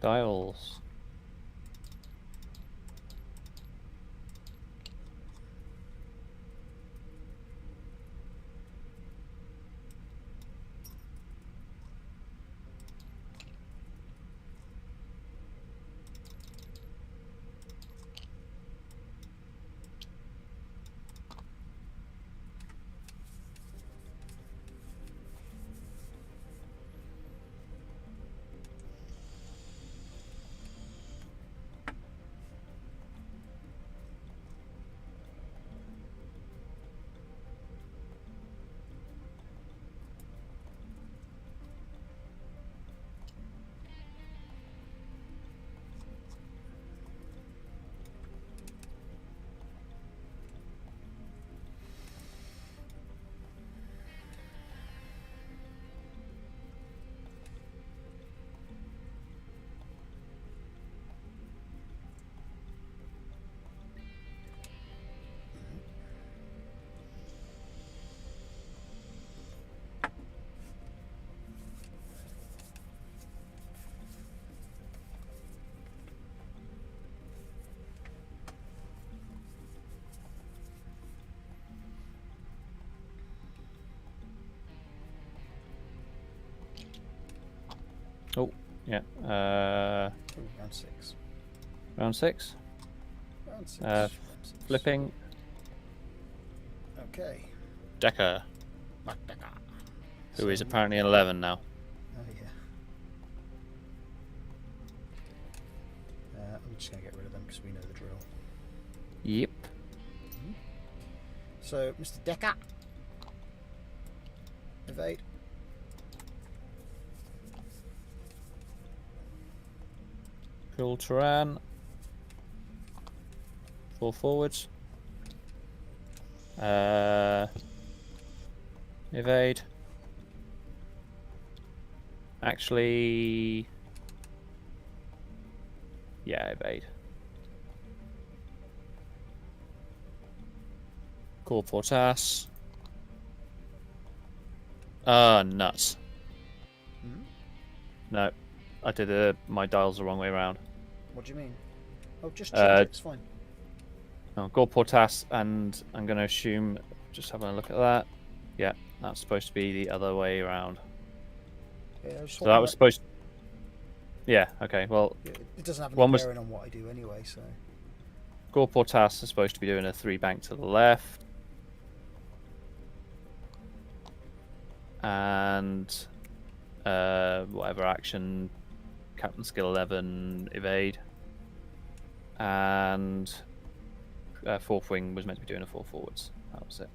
Dials. Oh, yeah. Round 6. Round 6. Round 6. Uh, Flipping. Okay. Decker, Decker. who is apparently an 11 now. Oh, yeah. I'm just going to get rid of them because we know the drill. Yep. So, Mr. Decker. Evade. Cool Turan. 4 forwards. Evade. Actually... Yeah, evade. Call Portas. Nuts. Hmm? No. I did my dials the wrong way around. What do you mean? Oh, just change it. It's fine. No, Gore Portas, and I'm going to assume, just having a look at that. Yeah, that's supposed to be the other way around. Yeah, So that was supposed. Yeah. Okay. Well, it doesn't have any bearing on what I do anyway. So Gore Portas is supposed to be doing a 3-bank to the left, and whatever action, Captain Skill 11 evade, and fourth wing was meant to be doing a 4 forwards. That was it.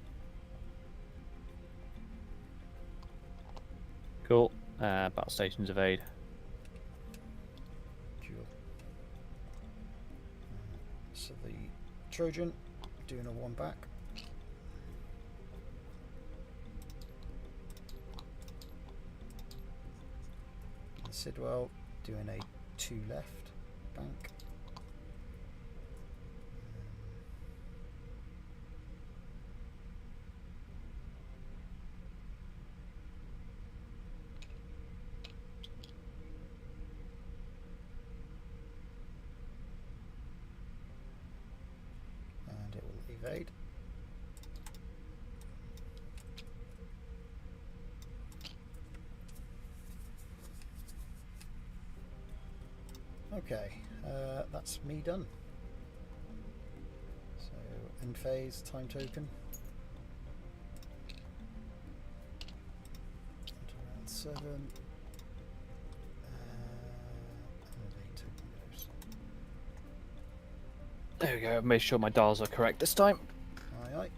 Cool. Battle stations evade. cool. So the Trojan doing a 1 back. The Sidwell doing a 2 left bank. And it will evade. Okay, that's me done. So end phase, time token. Around 7. And 8 token goes. There we go. I've made sure my dials are correct this time. Aye aye.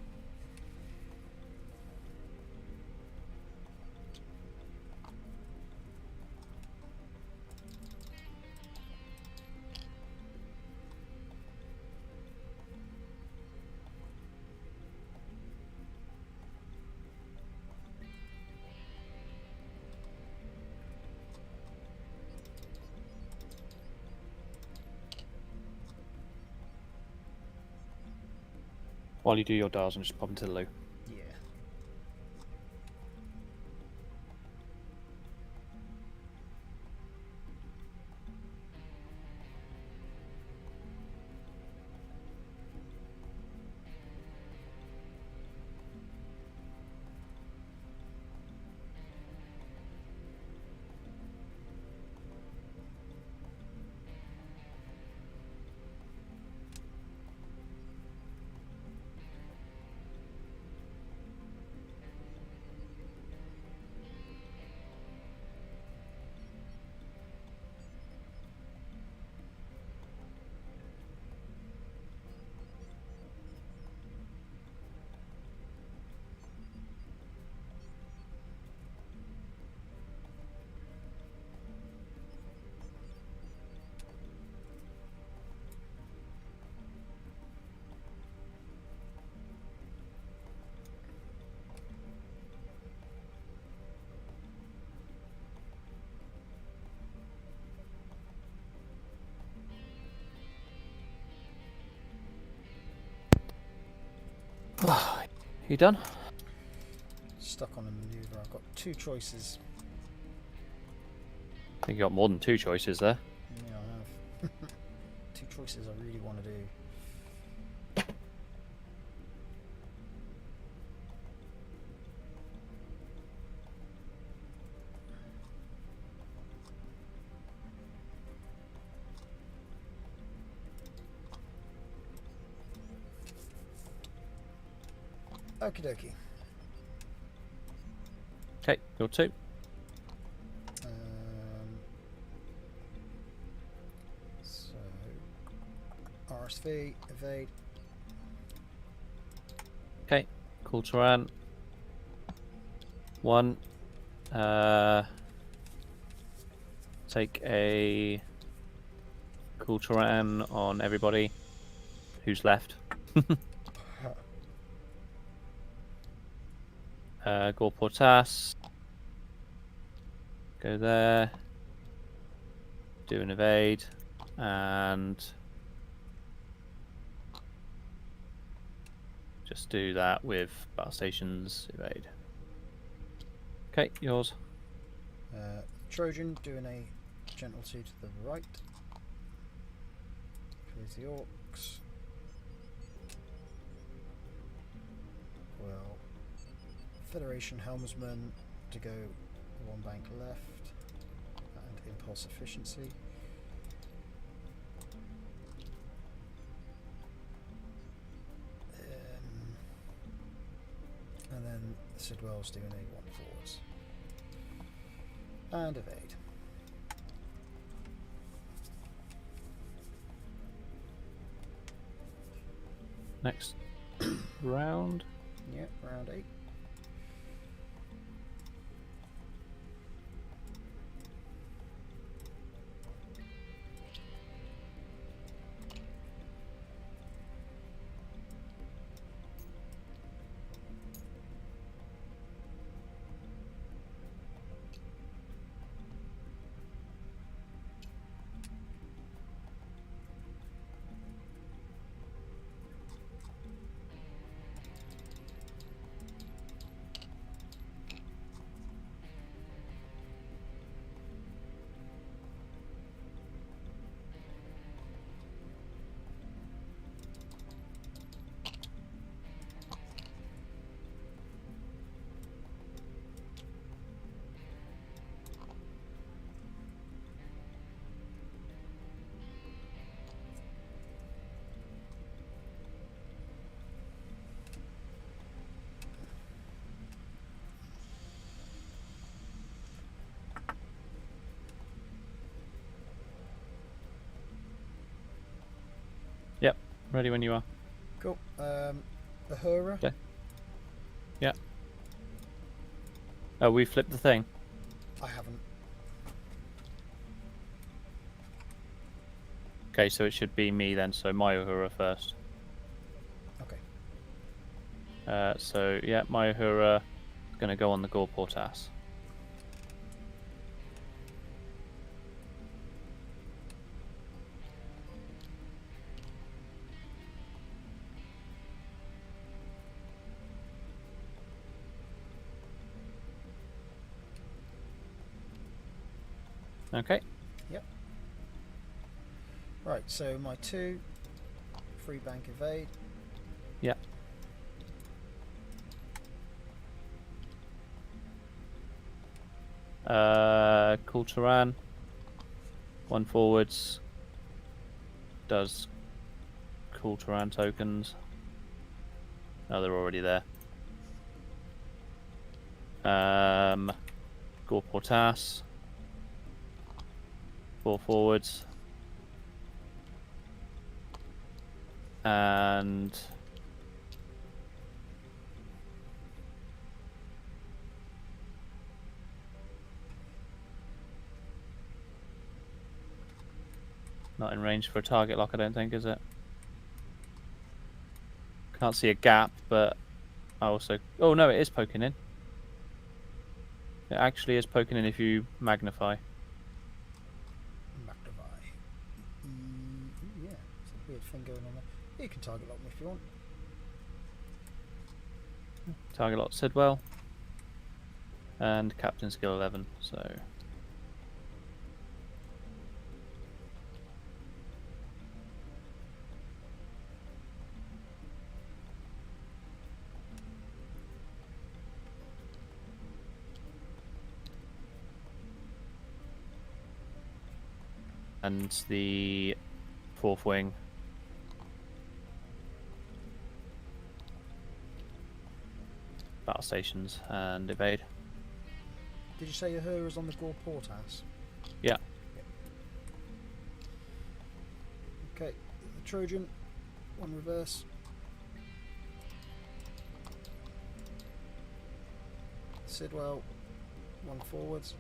While you do your dials, I'm just popping to the loo. Yeah. You done? Stuck on a maneuver. I've got 2 choices. I think you got more than 2 choices there. Yeah, I have. 2 choices I really want to do. Okie dokie. Okay, your 2. So RSV, evade. Okay, cool Turan. 1. Take a cool Turan on everybody who's left. Gore Portas. Go there. Do an evade. And just do that with battle stations evade. Okay, yours. Trojan doing a gentle 2 to the right. Clears the orcs. Well, Federation Helmsman to go 1 bank left. And impulse efficiency. And then Sidwell's doing a 1 forwards. And evade. Next round. Yep, round 8. Yep, ready when you are. Cool. Ahura. Okay. Yeah. Oh, we flipped the thing. I haven't. Okay, so it should be me then. So my Uhura first. Okay. So yeah, my Uhura is going to go on the Gore Portas. Okay. Yep. Right, so my 2 free bank evade. Yeah. Cool Turan. 1 forwards. Does Cool Turan tokens. No, they're already there. Gore Portas. 4 forwards. And not in range for a target lock, I don't think, is it? Can't see a gap, but I also... Oh no, it is poking in. It actually is poking in if you magnify. Yeah, it's a weird thing going on there. You can target lock me if you want. Target lock Sidwell. And Captain skill 11, so... And the 4th wing. Battle stations and evade. Did you say Ahura's on the Gore Portas? Yeah. Okay, the Trojan, 1 reverse. Sidwell, 1 forwards.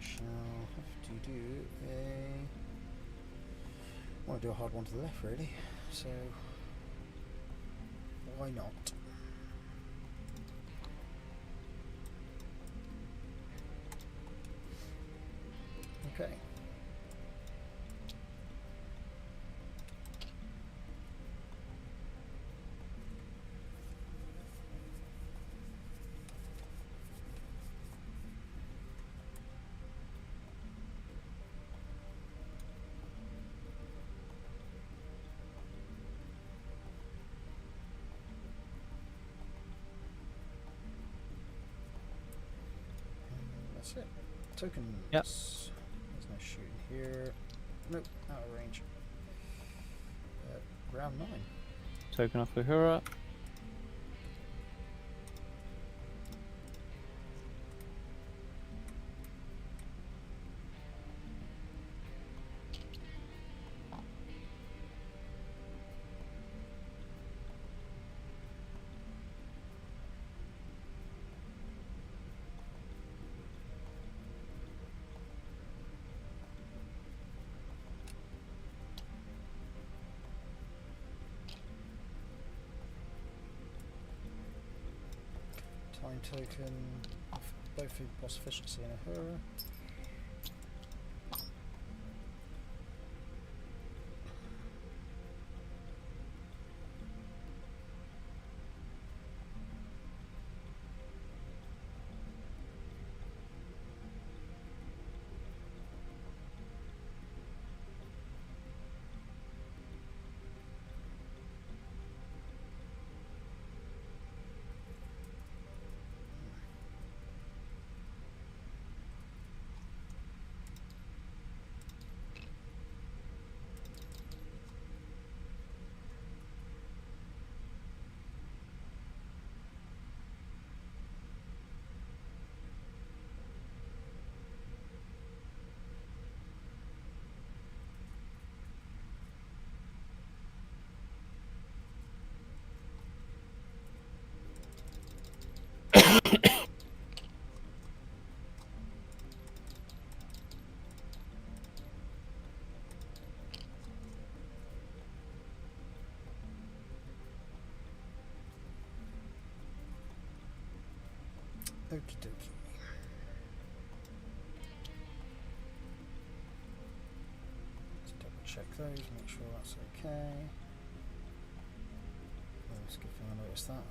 we shall have to do a... I want to do a hard one to the left, really. So, why not? Okay. That's it. Tokens. Yep. There's no shooting here. Nope, out of range. Round 9. Token off Uhura. Time token, both food boss efficiency and Uhura. Okie dokie. Let's double check those, make sure that's okay. That's a good thing I noticed that.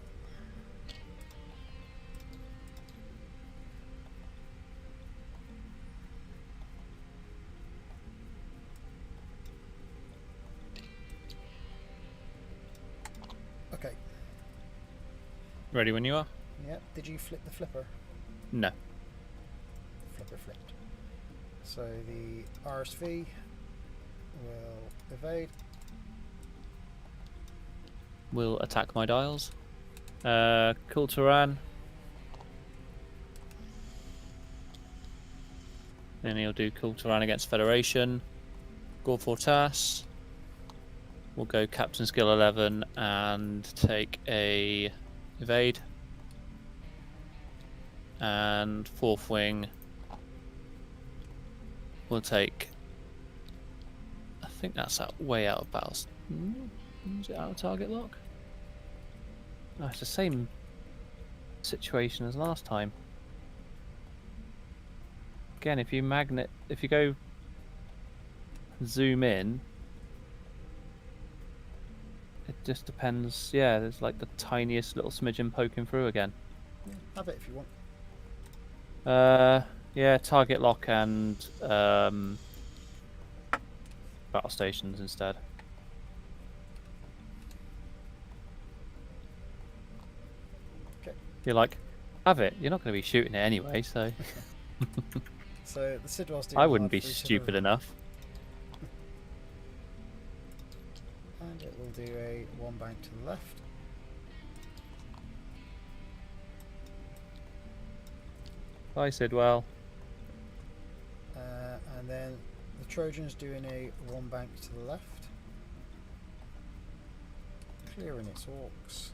Okay. Ready when you are? Yep. Did you flip the flipper? No. Flipper flipped. So the RSV will evade. Will attack my dials. Kulturan. Then he'll do Kulturan against Federation. Gorfortas. We'll go Captain Skill 11 and take a evade. And fourth wing. We'll take. I think that's way out of battle. Is it out of target lock? No, it's the same situation as last time. Again, if you go zoom in, it just depends. Yeah, there's like the tiniest little smidgen poking through again. Yeah, have it if you want. Yeah, target lock and battle stations instead. Okay. You're like, have it. You're not going to be shooting it anyway, so. So the Sidwell's doing I wouldn't hard be for each stupid of them. enough. And it will do a one bank to the left. Bye, Sidwell. And then the Trojan's doing a one bank to the left. Clearing its orcs.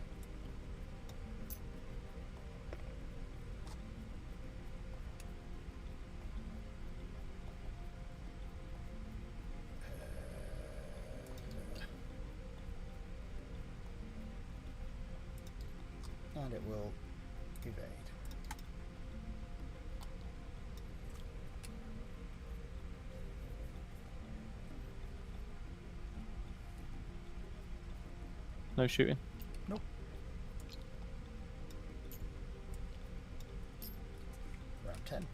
and it will evade. No shooting. Nope. Round 10.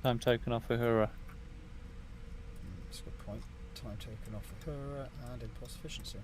Time token off Uhura. That's a good point. Time taken off of her and impulse efficiency.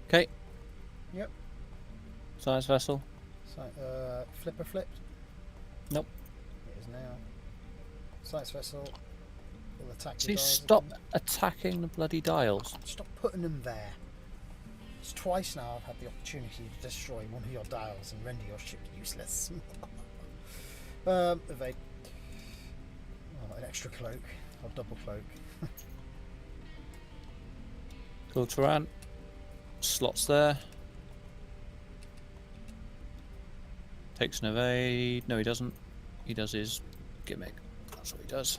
Okay. Yep. Science vessel. So, flipper flipped? Nope. It is now. Science vessel will attack your See, dials stop again. attacking the bloody dials. Stop putting them there. It's twice now I've had the opportunity to destroy one of your dials and render your ship useless. Evade. Oh, an extra cloak. Or double cloak. Cool Turan. Slots there. Takes an evade. No, he doesn't. He does his gimmick. That's what he does.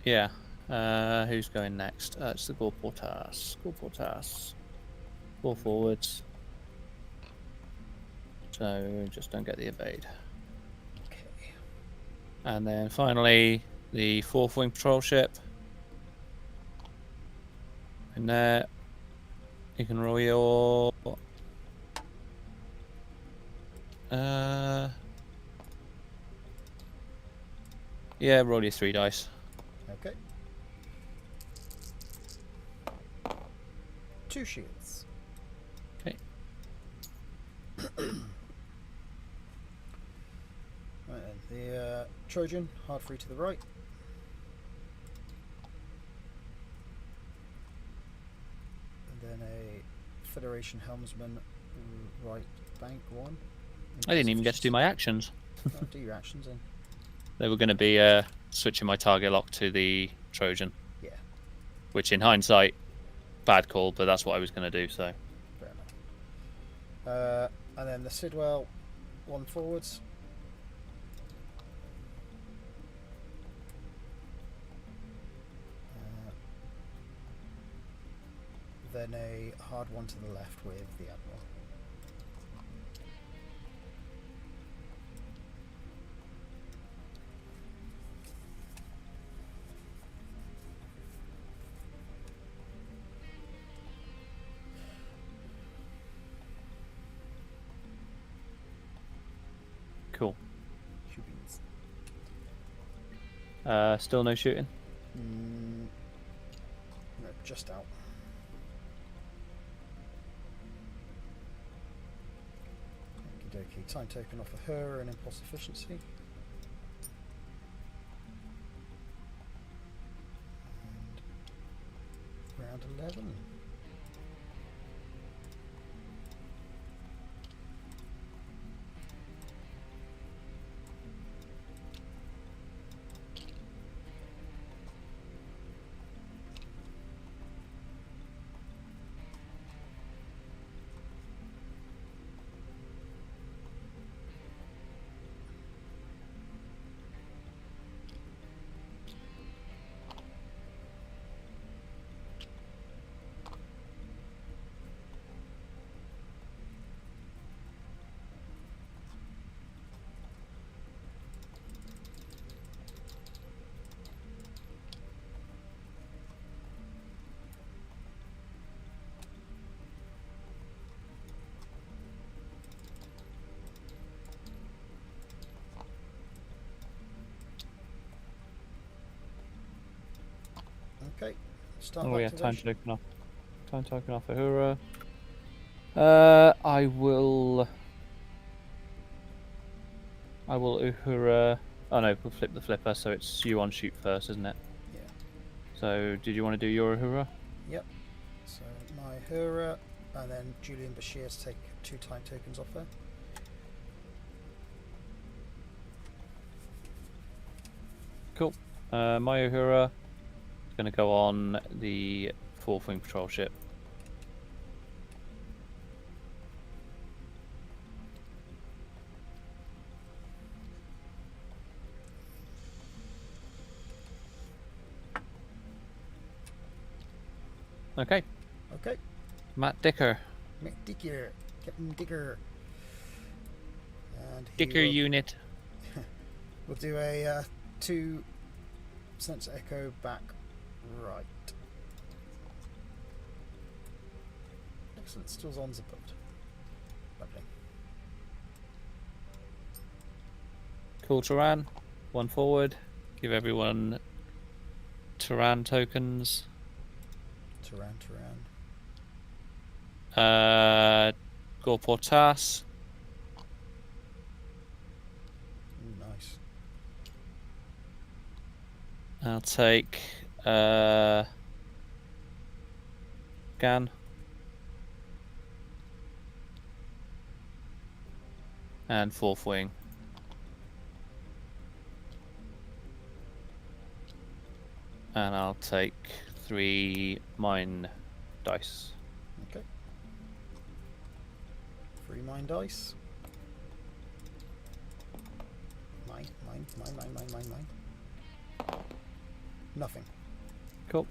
Yeah. Who's going next? It's the Gorportas. Gorportas. 4 forwards. So just don't get the evade. Okay. And then finally, the 4th wing patrol ship. In there, you can roll your. Yeah, roll your 3 dice. Okay. 2 shields. Okay. Right then, the Trojan, hard free to the right. And then a Federation helmsman, right bank 1. I didn't even get to do my actions. Oh, do your actions then. They were going to be switching my target lock to the Trojan. Yeah. Which, in hindsight, bad call, but that's what I was going to do. So. Fair enough. And then the Sidwell, 1 forwards. Then a hard one to the left with the Admiral. Still no shooting. No, just out. Okie dokie. Time token off of her and impulse efficiency. And round 11. Okay. Start Oh yeah, activation. time token off. Time token off Ahura. I will Uhura. Oh no, we'll flip the flipper, so it's you on shoot first, isn't it? Yeah. So, did you want to do your Uhura? Yep. So my Hura, and then Julian Bashir to take 2 time tokens off her. Cool. My Uhura is going to go on the 4th Wing Patrol ship. Okay. Okay. Matt Dicker. Mick Dicker. Captain Dicker. And he Dicker will, unit. we'll do a 2 sensor echo back right. Excellent. Still on the boat. Lovely. Cool Turan. 1 forward. Give everyone Turan tokens. Turan. Go Portas. Nice. I'll take Gan. And 4th Wing. And I'll take 3 mine dice. Okay. 3 mine dice. Mine. Nothing. Cool.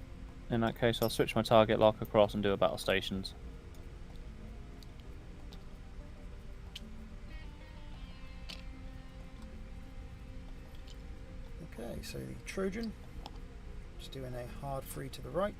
In that case, I'll switch my target lock across and do a battle stations. Okay, so the Trojan, just doing a hard free to the right.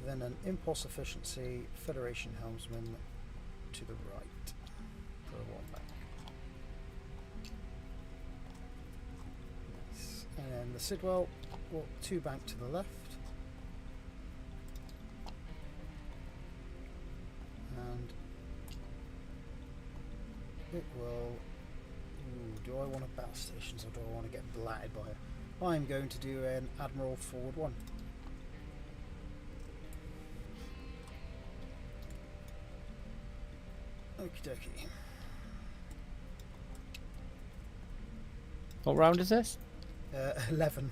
Then an impulse efficiency Federation helmsman to the right for a 1 back. Nice. And then the Sidwell, 2 bank to the left. And it will. Ooh, do I want to battle stations or do I want to get blatted by it? I'm going to do an Admiral forward 1. Okie dokie. What round is this? 11.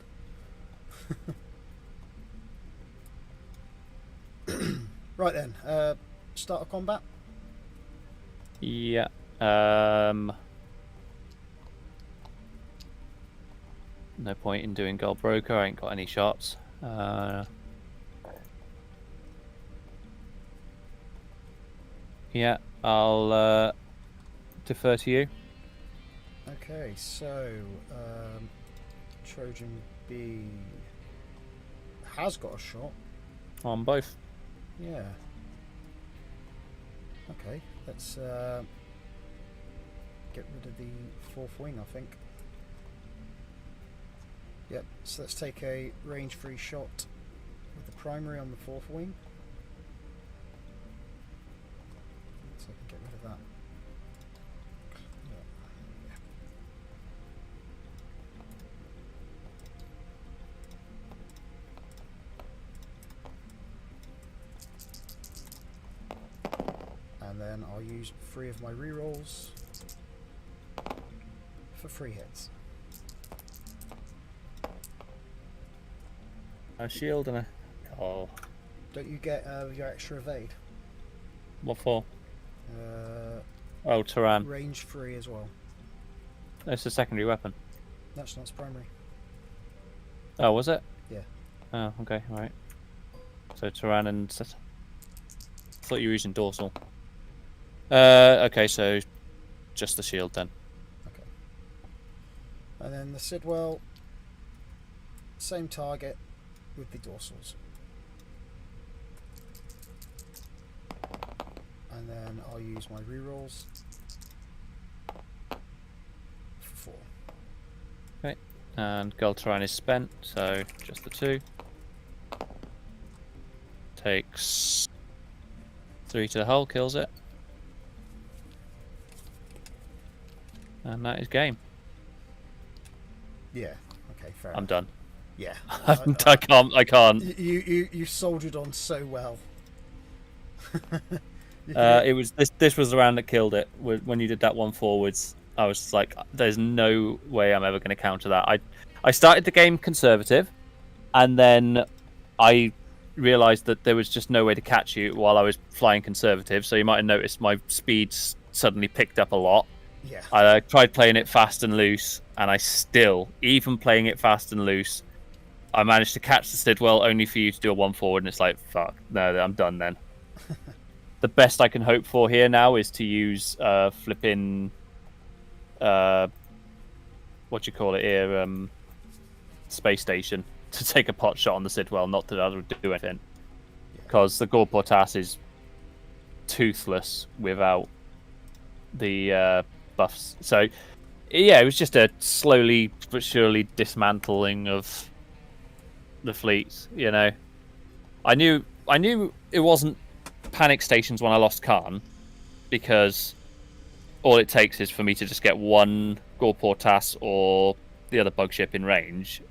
Right then, start of combat. Yeah. No point in doing Gold Broker. I ain't got any shots. Yeah, I'll defer to you. Okay, so Trojan B has got a shot. On both. Yeah. Okay, let's get rid of the fourth wing, I think. Yep, so let's take a range-free shot with the primary on the fourth wing. So I can get rid of that. Yeah. And then I'll use 3 of my rerolls for 3 hits. A shield and a... Oh. Don't you get your extra evade? What for? Uh, Turan. range 3 as well. It's a secondary weapon. That's not its primary. Oh, was it? Yeah. Oh, okay, alright. So Turan and... I thought you were using dorsal. Okay, so just the shield then. Okay. And then the Sidwell, same target with the dorsals. And then I'll use my rerolls for 4. Okay, and Gul'Turan is spent, so just the 2. Takes 3 to the hull, kills it. And that is game. Yeah. Okay. Fair I'm enough. done. Yeah. I can't. You soldiered on so well. It was this was the round that killed it. When you did that one forwards, I was like, "There's no way I'm ever going to counter that." I started the game conservative, and then I realised that there was just no way to catch you while I was flying conservative. So you might have noticed my speed suddenly picked up a lot. Yeah. I tried playing it fast and loose, and I still, even playing it fast and loose, I managed to catch the Sidwell only for you to do a 1 forward, and it's like, fuck, no, I'm done then. The best I can hope for here now is to use flipping, what do you call it here, space station to take a pot shot on the Sidwell, not that I would do anything, because the Gore Portas is toothless without the buffs. So yeah, it was just a slowly but surely dismantling of the fleets. You know, I knew it wasn't panic stations when I lost Khan, because all it takes is for me to just get one Gore Portas or the other bug ship in range,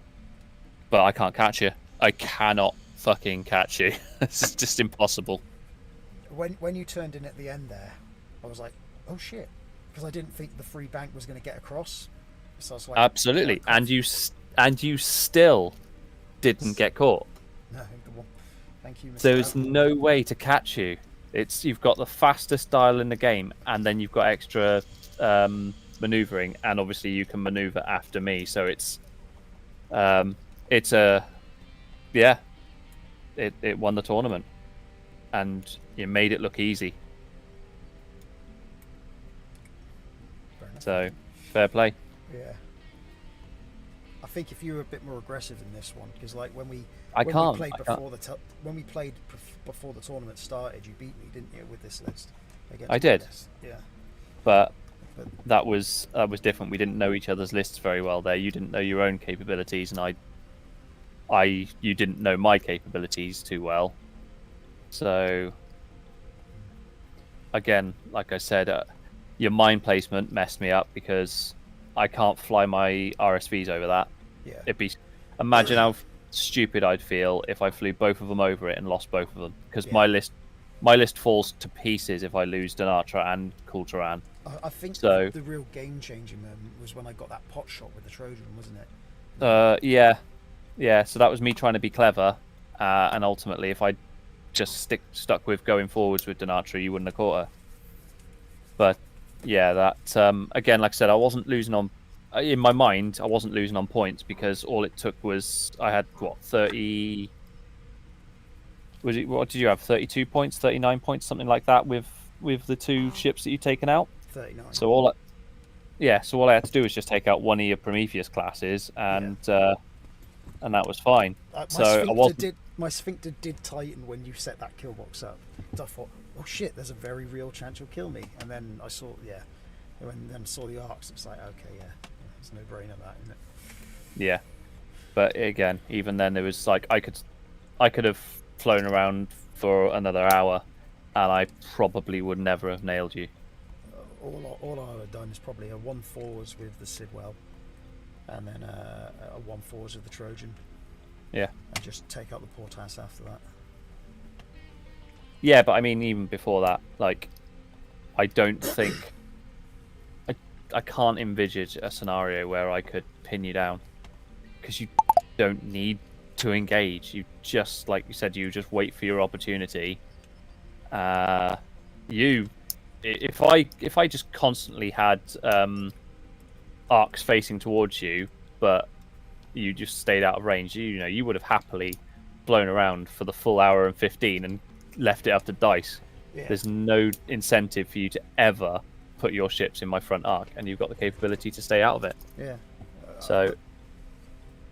but I can't catch you. I cannot fucking catch you. It's just impossible. When you turned in at the end there, I was like, oh shit, because I didn't think the free bank was going to get across. So I was like, absolutely, and you still didn't get caught. No, thank you, Mr. There's Allen. no way to catch you. You've got the fastest dial in the game, and then you've got extra maneuvering, and obviously you can maneuver after me. So it won the tournament, and you made it look easy. So fair play. Yeah. I think if you were a bit more aggressive in this one, because like when we played before the tournament started, you beat me, didn't you, with this list? I did. List. Yeah. But that was different. We didn't know each other's lists very well there. You didn't know your own capabilities, and you didn't know my capabilities too well. So again, like I said, your mine placement messed me up because I can't fly my RSVs over that. Yeah. Imagine how stupid I'd feel if I flew both of them over it and lost both of them, because my list falls to pieces if I lose Denatra and Kulturan. I think so. The real game-changing moment was when I got that pot shot with the Trojan, wasn't it? Yeah. So that was me trying to be clever, and ultimately, if I just stuck with going forwards with Denatra, you wouldn't have caught her. But yeah, that again, like I said, I wasn't losing on. In my mind, I wasn't losing on points because all it took was I had 30. What did you have? 32 points, 39 points, something like that with the 2 ships that you've taken out. 39. So Yeah, so all I had to do was just take out one of your Prometheus classes, and that was fine. So I wasn't. My sphincter did tighten when you set that kill box up. So I thought, oh shit, there's a very real chance you'll kill me. And then I saw, then saw the arcs. It's like, okay, it's no brainer that, isn't it? Yeah, but again, even then, there was like I could have flown around for another hour, and I probably would never have nailed you. All I would have done is probably a 1-4s with the Sidwell, and then a 1-4s with the Trojan. Yeah. And just take out the Portas after that. Yeah, but I mean, even before that, like, I don't think I can't envisage a scenario where I could pin you down, because you don't need to engage. You just, like you said, you just wait for your opportunity. If I just constantly had arcs facing towards you, but you just stayed out of range, you would have happily blown around for the full hour and 15 and left it up to dice. Yeah. There's no incentive for you to ever put your ships in my front arc, and you've got the capability to stay out of it. Yeah. So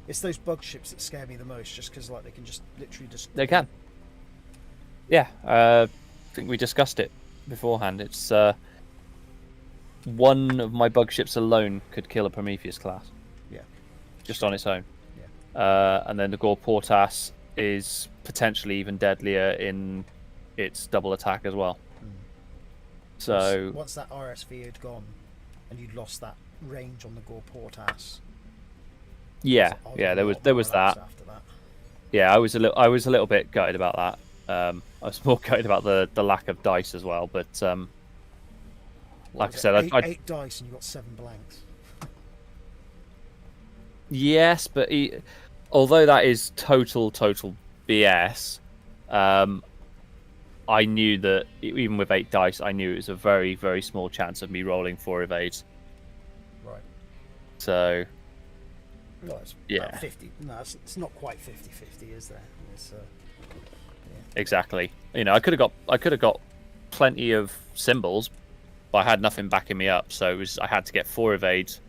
it's those bug ships that scare me the most, just because like they can just literally just. They can. Yeah, I think we discussed it beforehand. It's one of my bug ships alone could kill a Prometheus class. Yeah. Just on its own. Yeah. And then the Gore Portas is potentially even deadlier in its double attack as well. So once that RSV had gone, and you'd lost that range on the Gore Portas. Yeah, there was that. After that. Yeah, I was a little bit gutted about that. I was more gutted about the lack of dice as well, but like I said, eight dice and you got 7 blanks. Yes, but although that is total BS, I knew that even with 8 dice, I knew it was a very, very small chance of me rolling 4 evades. Right. So. Well, it's yeah. 50. No, it's not quite 50-50, is there? It's, Exactly. I could have got plenty of symbols, but I had nothing backing me up, so I had to get 4 evades.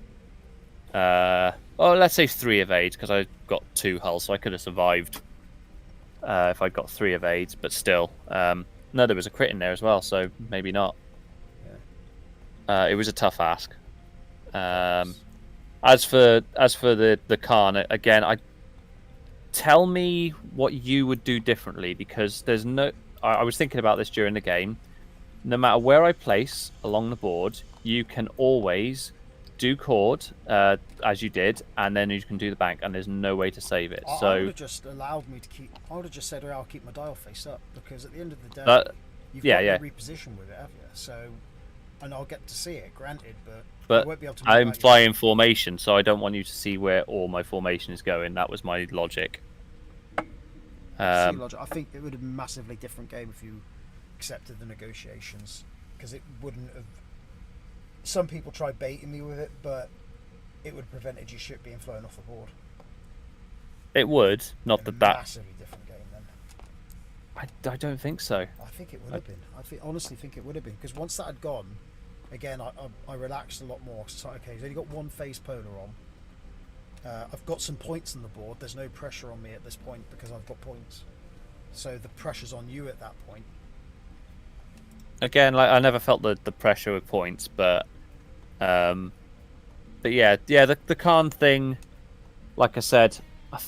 Let's say 3 evades, because I got 2 hulls, so I could have survived if I got 3 evades, but still. No, there was a crit in there as well, so maybe not. Yeah. It was a tough ask. As for the Khan, again, tell me what you would do differently, because there's no. I was thinking about this during the game. No matter where I place along the board, you can always do cord as you did, and then you can do the bank, and there's no way to save it. So I would have just allowed me to keep. I would have just said, "I'll keep my dial face up," because at the end of the day, you've got to reposition with it, have you? So, and I'll get to see it, granted, but I won't be able to. I'm flying formation, so I don't want you to see where all my formation is going. That was my logic. I think it would have been a massively different game if you accepted the negotiations, because it wouldn't have. Some people tried baiting me with it, but it would have prevented your ship being flown off the board. It would, not that. Massively different game then. I don't think so. I think it would have been. Honestly think it would have been, because once that had gone, again, I relaxed a lot more. So okay, he's only got 1 phase polar on. I've got some points on the board. There's no pressure on me at this point because I've got points. So the pressure's on you at that point. Again, like I never felt the pressure with points, but yeah, the Khan thing. Like I said,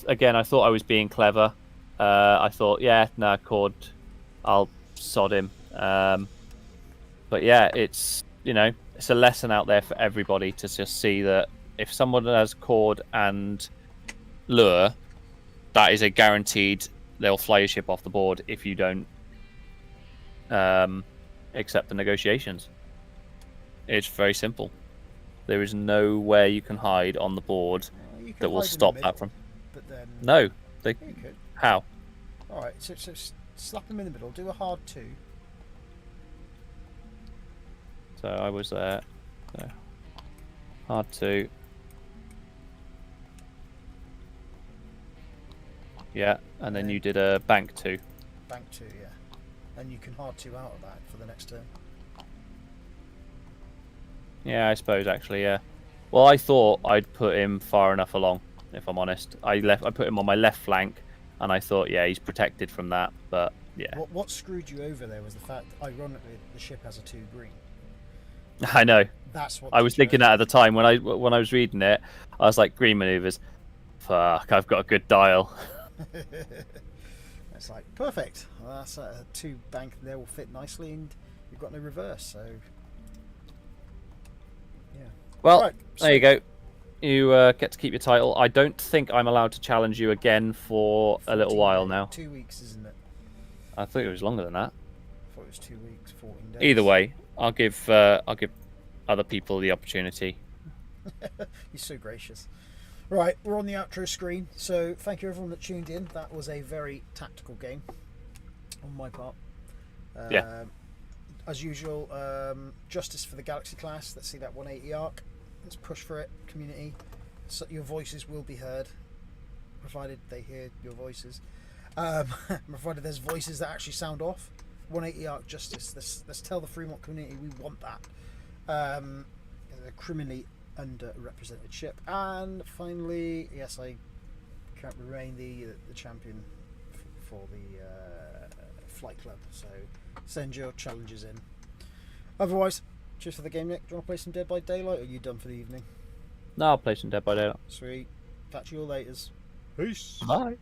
again, I thought I was being clever. I thought, cord, I'll sod him. But yeah, it's it's a lesson out there for everybody to just see that if someone has cord and lure, that is a guaranteed they'll fly your ship off the board if you don't accept the negotiations. It's very simple. There is nowhere you can hide on the board that will stop that from. But then no, you could. How? All right, so slap them in the middle. Do a hard 2. So I was there. So hard 2. Yeah, and then you did a bank 2. Bank 2, yeah. And you can hard 2 out of that for the next turn. Yeah, I suppose actually, yeah. Well, I thought I'd put him far enough along. If I'm honest, I put him on my left flank, and I thought, yeah, he's protected from that. But yeah, What screwed you over there was the fact, ironically, the ship has a 2 green. I know. That's what I was did you thinking over. that at the time when I was reading it. I was like, green maneuvers. Fuck, I've got a good dial. It's like, perfect. Well, that's a 2 bank there will fit nicely, and you've got no reverse, so yeah. Well, Right, there you go. You get to keep your title. I don't think I'm allowed to challenge you again for a little 14 while days, now. 2 weeks, isn't it? I thought it was longer than that. I thought it was 2 weeks, 14 days. Either way, I'll give other people the opportunity. You're so gracious. Right, we're on the outro screen, so thank you everyone that tuned in. That was a very tactical game on my part. Yeah. As usual, justice for the Galaxy class. Let's see that 180 arc. Let's push for it, community. So your voices will be heard, provided they hear your voices. Provided there's voices that actually sound off. 180 arc justice. Let's tell the Fremont community we want that. A criminally underrepresented ship. And finally, yes, I can't remain the champion for the flight club. So send your challenges in. Otherwise, cheers for the game, Nick. Do you want to play some Dead by Daylight, or are you done for the evening? No, I'll play some Dead by Daylight. Sweet. Catch you all later. Peace. Bye.